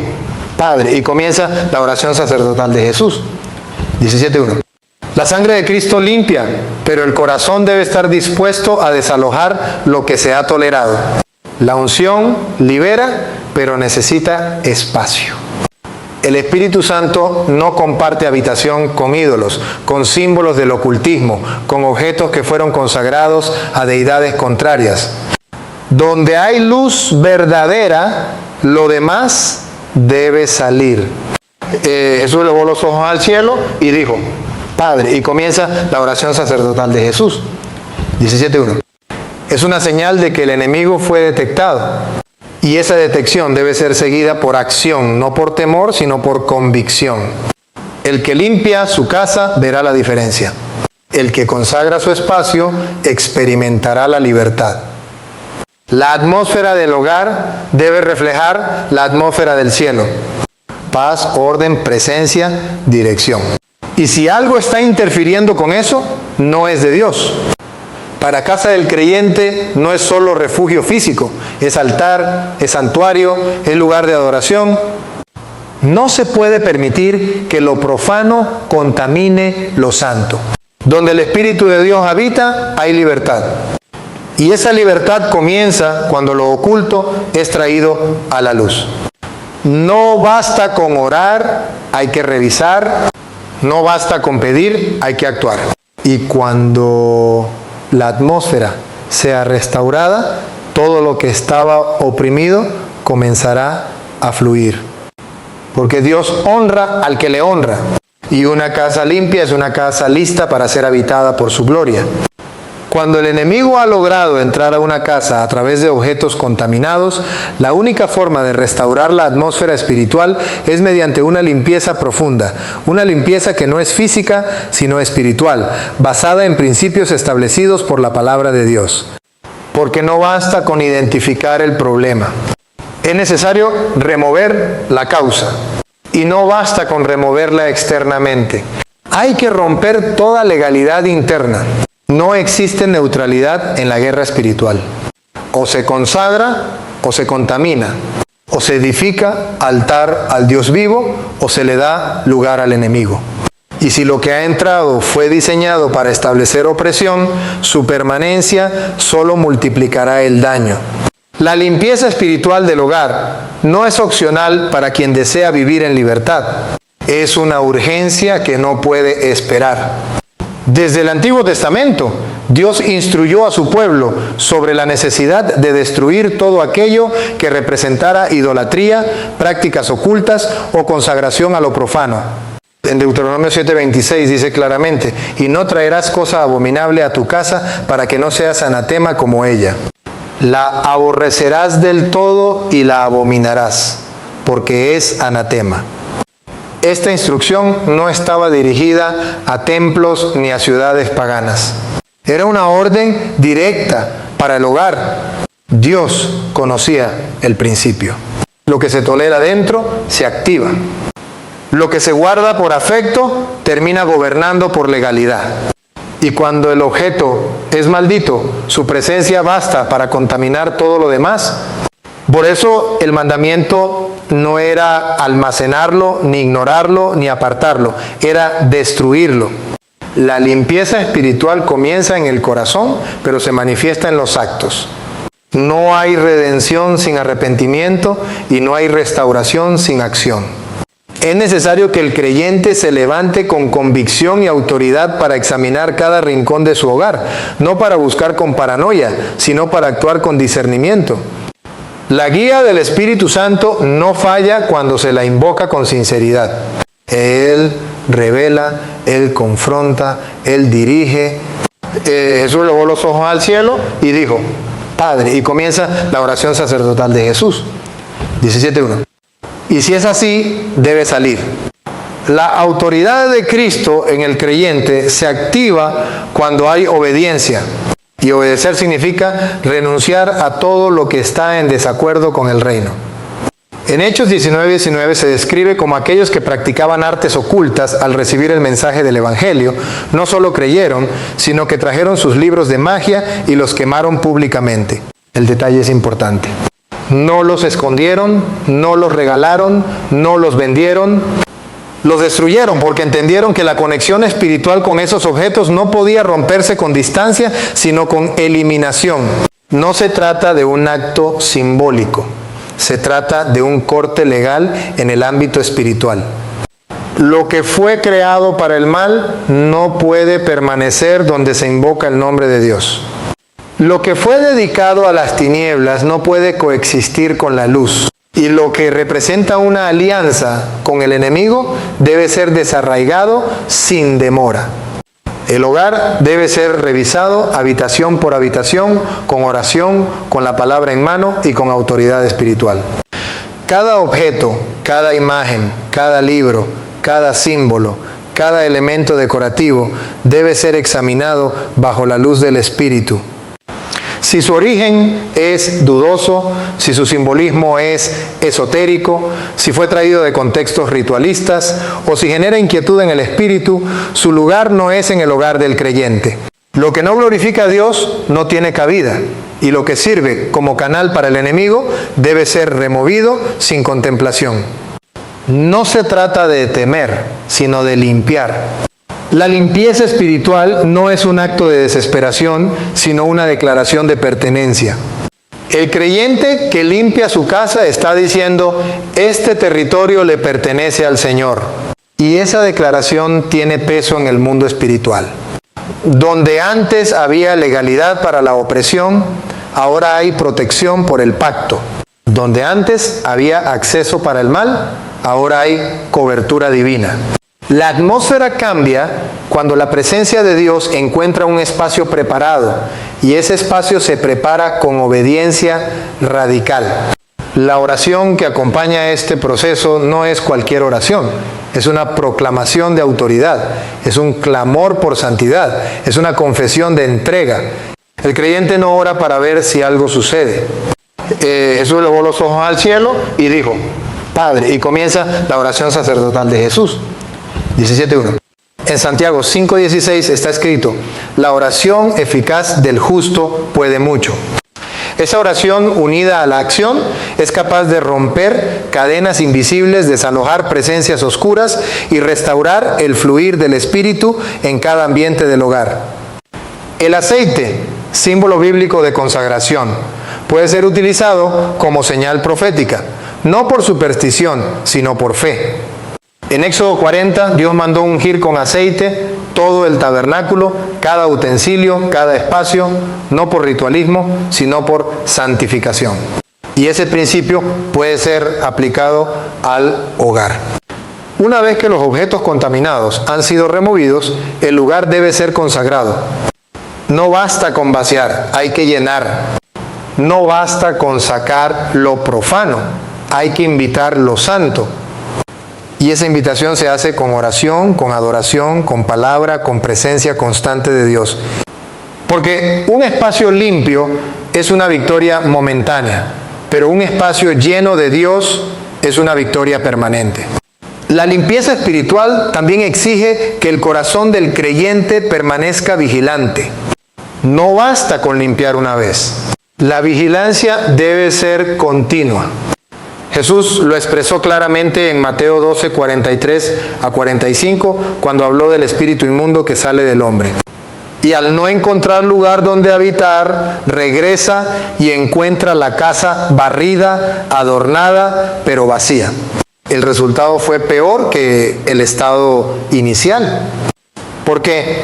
Padre, y comienza la oración sacerdotal de Jesús. 17:1. La sangre de Cristo limpia, pero el corazón debe estar dispuesto a desalojar lo que se ha tolerado. La unción libera, pero necesita espacio. El Espíritu Santo no comparte habitación con ídolos, con símbolos del ocultismo, con objetos que fueron consagrados a deidades contrarias. Donde hay luz verdadera, lo demás debe salir. Jesús elevó los ojos al cielo y dijo, Padre, y comienza la oración sacerdotal de Jesús. 17:1. Es una señal de que el enemigo fue detectado. Y esa detección debe ser seguida por acción, no por temor, sino por convicción. El que limpia su casa verá la diferencia. El que consagra su espacio experimentará la libertad. La atmósfera del hogar debe reflejar la atmósfera del cielo. Paz, orden, presencia, dirección. Y si algo está interfiriendo con eso, no es de Dios. Para casa del creyente no es solo refugio físico, es altar, es santuario, es lugar de adoración. No se puede permitir que lo profano contamine lo santo. Donde el Espíritu de Dios habita, hay libertad. Y esa libertad comienza cuando lo oculto es traído a la luz. No basta con orar, hay que revisar. No basta con pedir, hay que actuar. Y cuando la atmósfera sea restaurada, todo lo que estaba oprimido comenzará a fluir. Porque Dios honra al que le honra. Y una casa limpia es una casa lista para ser habitada por su gloria. Cuando el enemigo ha logrado entrar a una casa a través de objetos contaminados, la única forma de restaurar la atmósfera espiritual es mediante una limpieza profunda, una limpieza que no es física, sino espiritual, basada en principios establecidos por la palabra de Dios. Porque no basta con identificar el problema. Es necesario remover la causa. Y no basta con removerla externamente. Hay que romper toda legalidad interna. No existe neutralidad en la guerra espiritual. O se consagra o se contamina. O se edifica altar al Dios vivo o se le da lugar al enemigo. Y si lo que ha entrado fue diseñado para establecer opresión, su permanencia solo multiplicará el daño. La limpieza espiritual del hogar no es opcional para quien desea vivir en libertad. Es una urgencia que no puede esperar. Desde el Antiguo Testamento, Dios instruyó a su pueblo sobre la necesidad de destruir todo aquello que representara idolatría, prácticas ocultas o consagración a lo profano. En Deuteronomio 7:26 dice claramente, y no traerás cosa abominable a tu casa para que no seas anatema como ella. La aborrecerás del todo y la abominarás, porque es anatema. Esta instrucción no estaba dirigida a templos ni a ciudades paganas. Era una orden directa para el hogar. Dios conocía el principio. Lo que se tolera dentro se activa. Lo que se guarda por afecto termina gobernando por legalidad. Y cuando el objeto es maldito, su presencia basta para contaminar todo lo demás. Por eso el mandamiento no era almacenarlo, ni ignorarlo, ni apartarlo. Era destruirlo. La limpieza espiritual comienza en el corazón, pero se manifiesta en los actos. No hay redención sin arrepentimiento y no hay restauración sin acción. Es necesario que el creyente se levante con convicción y autoridad para examinar cada rincón de su hogar, no para buscar con paranoia, sino para actuar con discernimiento. La guía del Espíritu Santo no falla cuando se la invoca con sinceridad. Él revela, Él confronta, Él dirige. Jesús elevó los ojos al cielo y dijo, Padre, y comienza la oración sacerdotal de Jesús. 17:1. Y si es así, debe salir. La autoridad de Cristo en el creyente se activa cuando hay obediencia. Y obedecer significa renunciar a todo lo que está en desacuerdo con el reino. En Hechos 19:19 se describe como aquellos que practicaban artes ocultas al recibir el mensaje del Evangelio, no solo creyeron, sino que trajeron sus libros de magia y los quemaron públicamente. El detalle es importante. No los escondieron, no los regalaron, no los vendieron. Los destruyeron porque entendieron que la conexión espiritual con esos objetos no podía romperse con distancia, sino con eliminación. No se trata de un acto simbólico, se trata de un corte legal en el ámbito espiritual. Lo que fue creado para el mal no puede permanecer donde se invoca el nombre de Dios. Lo que fue dedicado a las tinieblas no puede coexistir con la luz. Y lo que representa una alianza con el enemigo debe ser desarraigado sin demora. El hogar debe ser revisado habitación por habitación, con oración, con la palabra en mano y con autoridad espiritual. Cada objeto, cada imagen, cada libro, cada símbolo, cada elemento decorativo debe ser examinado bajo la luz del Espíritu. Si su origen es dudoso, si su simbolismo es esotérico, si fue traído de contextos ritualistas o si genera inquietud en el espíritu, su lugar no es en el hogar del creyente. Lo que no glorifica a Dios no tiene cabida y lo que sirve como canal para el enemigo debe ser removido sin contemplación. No se trata de temer, sino de limpiar. La limpieza espiritual no es un acto de desesperación, sino una declaración de pertenencia. El creyente que limpia su casa está diciendo, este territorio le pertenece al Señor. Y esa declaración tiene peso en el mundo espiritual. Donde antes había legalidad para la opresión, ahora hay protección por el pacto. Donde antes había acceso para el mal, ahora hay cobertura divina. La atmósfera cambia cuando la presencia de Dios encuentra un espacio preparado y ese espacio se prepara con obediencia radical. La oración que acompaña este proceso no es cualquier oración, es una proclamación de autoridad, es un clamor por santidad, es una confesión de entrega. El creyente no ora para ver si algo sucede. Jesús elevó los ojos al cielo y dijo, Padre, y comienza la oración sacerdotal de Jesús. 17:1. En Santiago 5:16 está escrito, la oración eficaz del justo puede mucho. Esa oración unida a la acción es capaz de romper cadenas invisibles, desalojar presencias oscuras y restaurar el fluir del Espíritu en cada ambiente del hogar. El aceite, símbolo bíblico de consagración, puede ser utilizado como señal profética, no por superstición, sino por fe. En Éxodo 40, Dios mandó ungir con aceite todo el tabernáculo, cada utensilio, cada espacio, no por ritualismo, sino por santificación. Y ese principio puede ser aplicado al hogar. Una vez que los objetos contaminados han sido removidos, el lugar debe ser consagrado. No basta con vaciar, hay que llenar. no basta con sacar lo profano, hay que invitar lo santo. Y esa invitación se hace con oración, con adoración, con palabra, con presencia constante de Dios. Porque un espacio limpio es una victoria momentánea, pero un espacio lleno de Dios es una victoria permanente. La limpieza espiritual también exige que el corazón del creyente permanezca vigilante. No basta con limpiar una vez. La vigilancia debe ser continua. Jesús lo expresó claramente en Mateo 12, 43 a 45, cuando habló del espíritu inmundo que sale del hombre. Y al no encontrar lugar donde habitar, regresa y encuentra la casa barrida, adornada, pero vacía. El resultado fue peor que el estado inicial. ¿Por qué?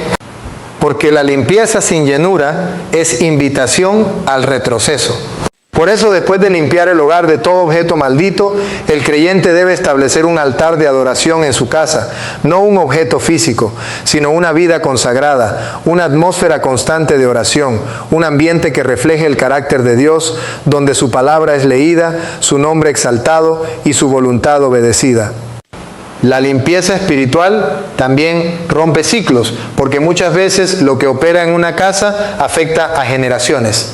Porque la limpieza sin llenura es invitación al retroceso. Por eso, después de limpiar el hogar de todo objeto maldito, el creyente debe establecer un altar de adoración en su casa, no un objeto físico, sino una vida consagrada, una atmósfera constante de oración, un ambiente que refleje el carácter de Dios, donde su palabra es leída, su nombre exaltado y su voluntad obedecida. La limpieza espiritual también rompe ciclos, porque muchas veces lo que opera en una casa afecta a generaciones.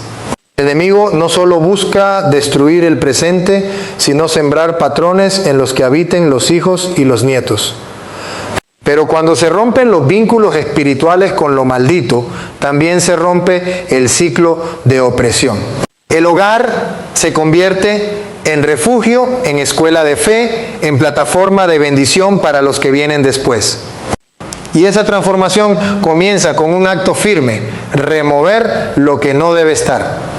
El enemigo no solo busca destruir el presente, sino sembrar patrones en los que habiten los hijos y los nietos. Pero cuando se rompen los vínculos espirituales con lo maldito, también se rompe el ciclo de opresión. El hogar se convierte en refugio, en escuela de fe, en plataforma de bendición para los que vienen después. Y esa transformación comienza con un acto firme, remover lo que no debe estar.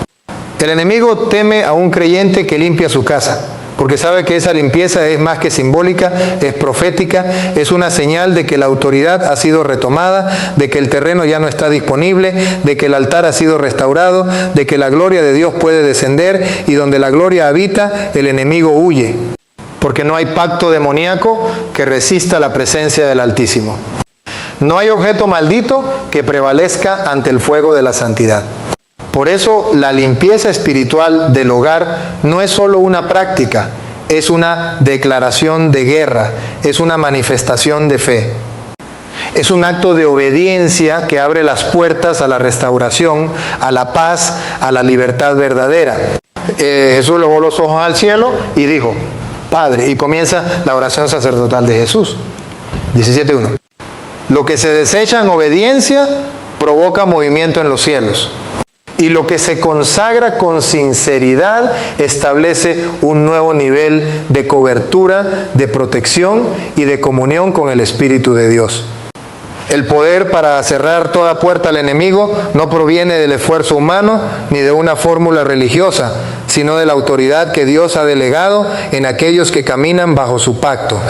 El enemigo teme a un creyente que limpia su casa, porque sabe que esa limpieza es más que simbólica, es profética, es una señal de que la autoridad ha sido retomada, de que el terreno ya no está disponible, de que el altar ha sido restaurado, de que la gloria de Dios puede descender, y donde la gloria habita, el enemigo huye, porque no hay pacto demoníaco que resista la presencia del Altísimo. No hay objeto maldito que prevalezca ante el fuego de la santidad. Por eso la limpieza espiritual del hogar no es solo una práctica, es una declaración de guerra, es una manifestación de fe. Es un acto de obediencia que abre las puertas a la restauración, a la paz, a la libertad verdadera. Jesús elevó los ojos al cielo y dijo, Padre, y comienza la oración sacerdotal de Jesús. 17:1. Lo que se desecha en obediencia provoca movimiento en los cielos. Y lo que se consagra con sinceridad establece un nuevo nivel de cobertura, de protección y de comunión con el Espíritu de Dios. El poder para cerrar toda puerta al enemigo no proviene del esfuerzo humano ni de una fórmula religiosa, sino de la autoridad que Dios ha delegado en aquellos que caminan bajo su pacto.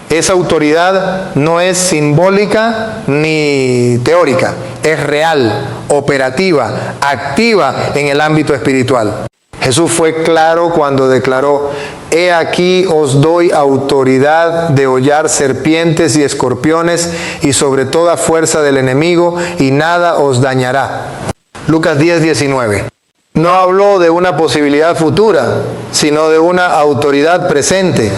Esa autoridad no es simbólica ni teórica, es real, operativa, activa en el ámbito espiritual. Jesús fue claro cuando declaró, he aquí os doy autoridad de hollar serpientes y escorpiones y sobre toda fuerza del enemigo y nada os dañará. Lucas 10:19. No habló de una posibilidad futura, sino de una autoridad presente.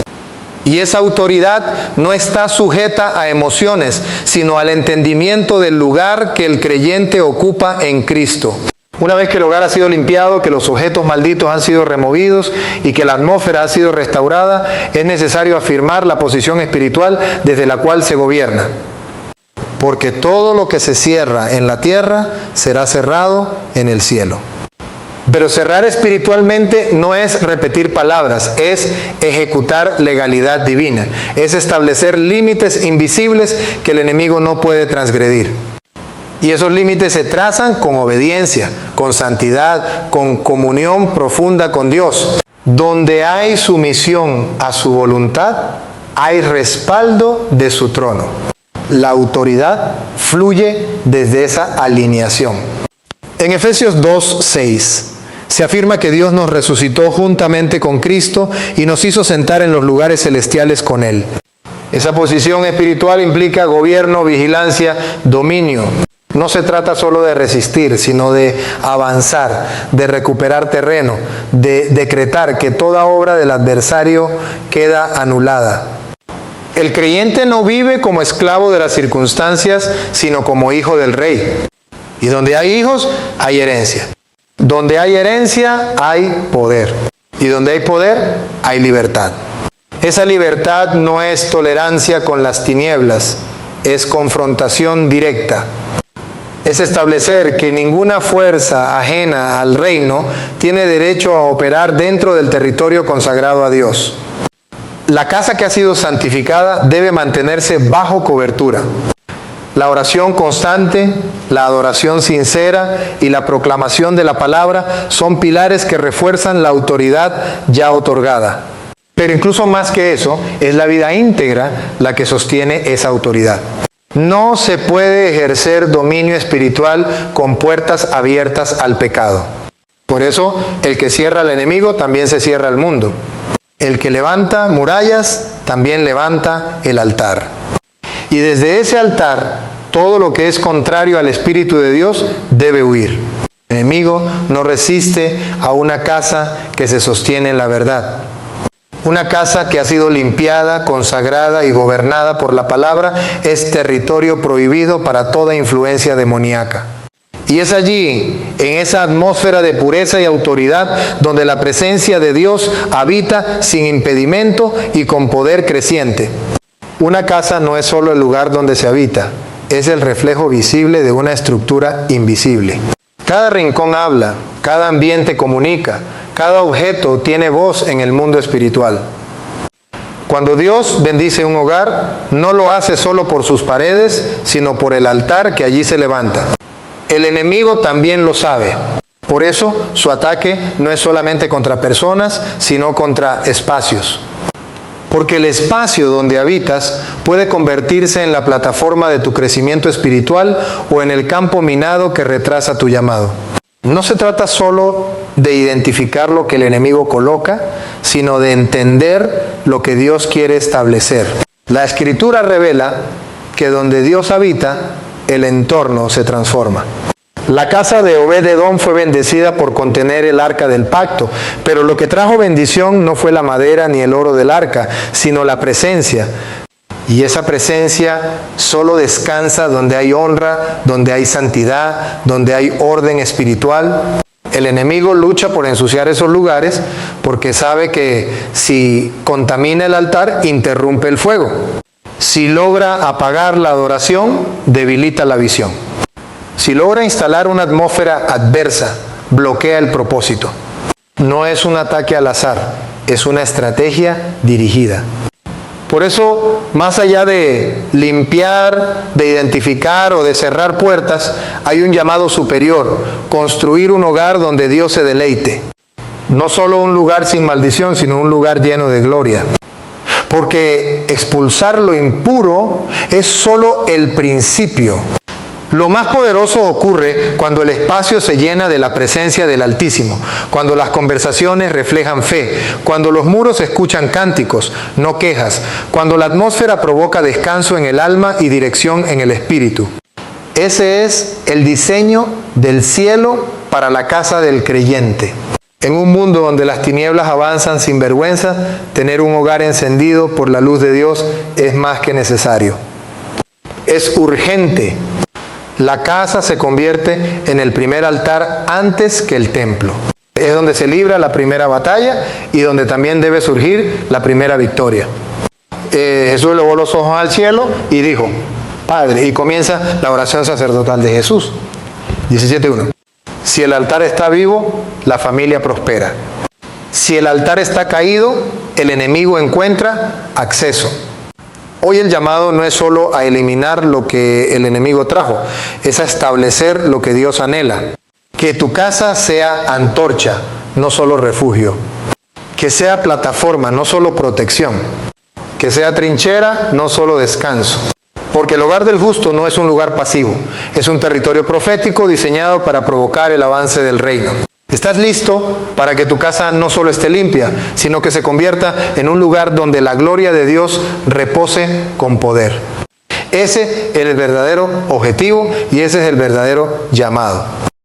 Y esa autoridad no está sujeta a emociones, sino al entendimiento del lugar que el creyente ocupa en Cristo. Una vez que el hogar ha sido limpiado, que los objetos malditos han sido removidos y que la atmósfera ha sido restaurada, es necesario afirmar la posición espiritual desde la cual se gobierna. Porque todo lo que se cierra en la tierra será cerrado en el cielo. Pero cerrar espiritualmente no es repetir palabras, es ejecutar legalidad divina, es establecer límites invisibles que el enemigo no puede transgredir. Y esos límites se trazan con obediencia, con santidad, con comunión profunda con Dios. Donde hay sumisión a su voluntad, hay respaldo de su trono. La autoridad fluye desde esa alineación. En Efesios 2:6 se afirma que Dios nos resucitó juntamente con Cristo y nos hizo sentar en los lugares celestiales con Él. Esa posición espiritual implica gobierno, vigilancia, dominio. no se trata solo de resistir, sino de avanzar, de recuperar terreno, de decretar que toda obra del adversario queda anulada. El creyente no vive como esclavo de las circunstancias, sino como hijo del Rey. Y donde hay hijos, hay herencia. Donde hay herencia, hay poder. Y donde hay poder, hay libertad. Esa libertad no es tolerancia con las tinieblas, es confrontación directa. Es establecer que ninguna fuerza ajena al reino tiene derecho a operar dentro del territorio consagrado a Dios. La casa que ha sido santificada debe mantenerse bajo cobertura. La oración constante, la adoración sincera y la proclamación de la palabra son pilares que refuerzan la autoridad ya otorgada. Pero incluso más que eso, es la vida íntegra la que sostiene esa autoridad. No se puede ejercer dominio espiritual con puertas abiertas al pecado. Por eso, el que cierra al enemigo también se cierra al mundo. El que levanta murallas también levanta el altar. Y desde ese altar, todo lo que es contrario al Espíritu de Dios debe huir. El enemigo no resiste a una casa que se sostiene en la verdad. Una casa que ha sido limpiada, consagrada y gobernada por la palabra es territorio prohibido para toda influencia demoníaca. Y es allí, en esa atmósfera de pureza y autoridad, donde la presencia de Dios habita sin impedimento y con poder creciente. Una casa no es solo el lugar donde se habita, es el reflejo visible de una estructura invisible. Cada rincón habla, cada ambiente comunica, cada objeto tiene voz en el mundo espiritual. Cuando Dios bendice un hogar, no lo hace solo por sus paredes, sino por el altar que allí se levanta. El enemigo también lo sabe. Por eso, su ataque no es solamente contra personas, sino contra espacios. Porque el espacio donde habitas puede convertirse en la plataforma de tu crecimiento espiritual o en el campo minado que retrasa tu llamado. No se trata solo de identificar lo que el enemigo coloca, sino de entender lo que Dios quiere establecer. La Escritura revela que donde Dios habita, el entorno se transforma. La casa de Obed-Edom fue bendecida por contener el arca del pacto, pero lo que trajo bendición no fue la madera ni el oro del arca, sino la presencia. Y esa presencia solo descansa donde hay honra, donde hay santidad, donde hay orden espiritual. El enemigo lucha por ensuciar esos lugares porque sabe que si contamina el altar, interrumpe el fuego. Si logra apagar la adoración, debilita la visión. Si logra instalar una atmósfera adversa, bloquea el propósito. No es un ataque al azar, es una estrategia dirigida. Por eso, más allá de limpiar, de identificar o de cerrar puertas, hay un llamado superior: construir un hogar donde Dios se deleite. No solo un lugar sin maldición, sino un lugar lleno de gloria. Porque expulsar lo impuro es solo el principio. Lo más poderoso ocurre cuando el espacio se llena de la presencia del Altísimo, cuando las conversaciones reflejan fe, cuando los muros escuchan cánticos, no quejas, cuando la atmósfera provoca descanso en el alma y dirección en el espíritu. Ese es el diseño del cielo para la casa del creyente. En un mundo donde las tinieblas avanzan sin vergüenza, tener un hogar encendido por la luz de Dios es más que necesario. Es urgente. La casa se convierte en el primer altar antes que el templo. Es donde se libra la primera batalla y donde también debe surgir la primera victoria. Jesús elevó los ojos al cielo y dijo: Padre, y comienza la oración sacerdotal de Jesús. 17:1. Si el altar está vivo, la familia prospera. Si el altar está caído, el enemigo encuentra acceso. Hoy el llamado no es solo a eliminar lo que el enemigo trajo, es a establecer lo que Dios anhela. Que tu casa sea antorcha, no solo refugio. Que sea plataforma, no solo protección. Que sea trinchera, no solo descanso. Porque el hogar del justo no es un lugar pasivo, es un territorio profético diseñado para provocar el avance del reino. ¿Estás listo para que tu casa no solo esté limpia, sino que se convierta en un lugar donde la gloria de Dios repose con poder? Ese es el verdadero objetivo y ese es el verdadero llamado.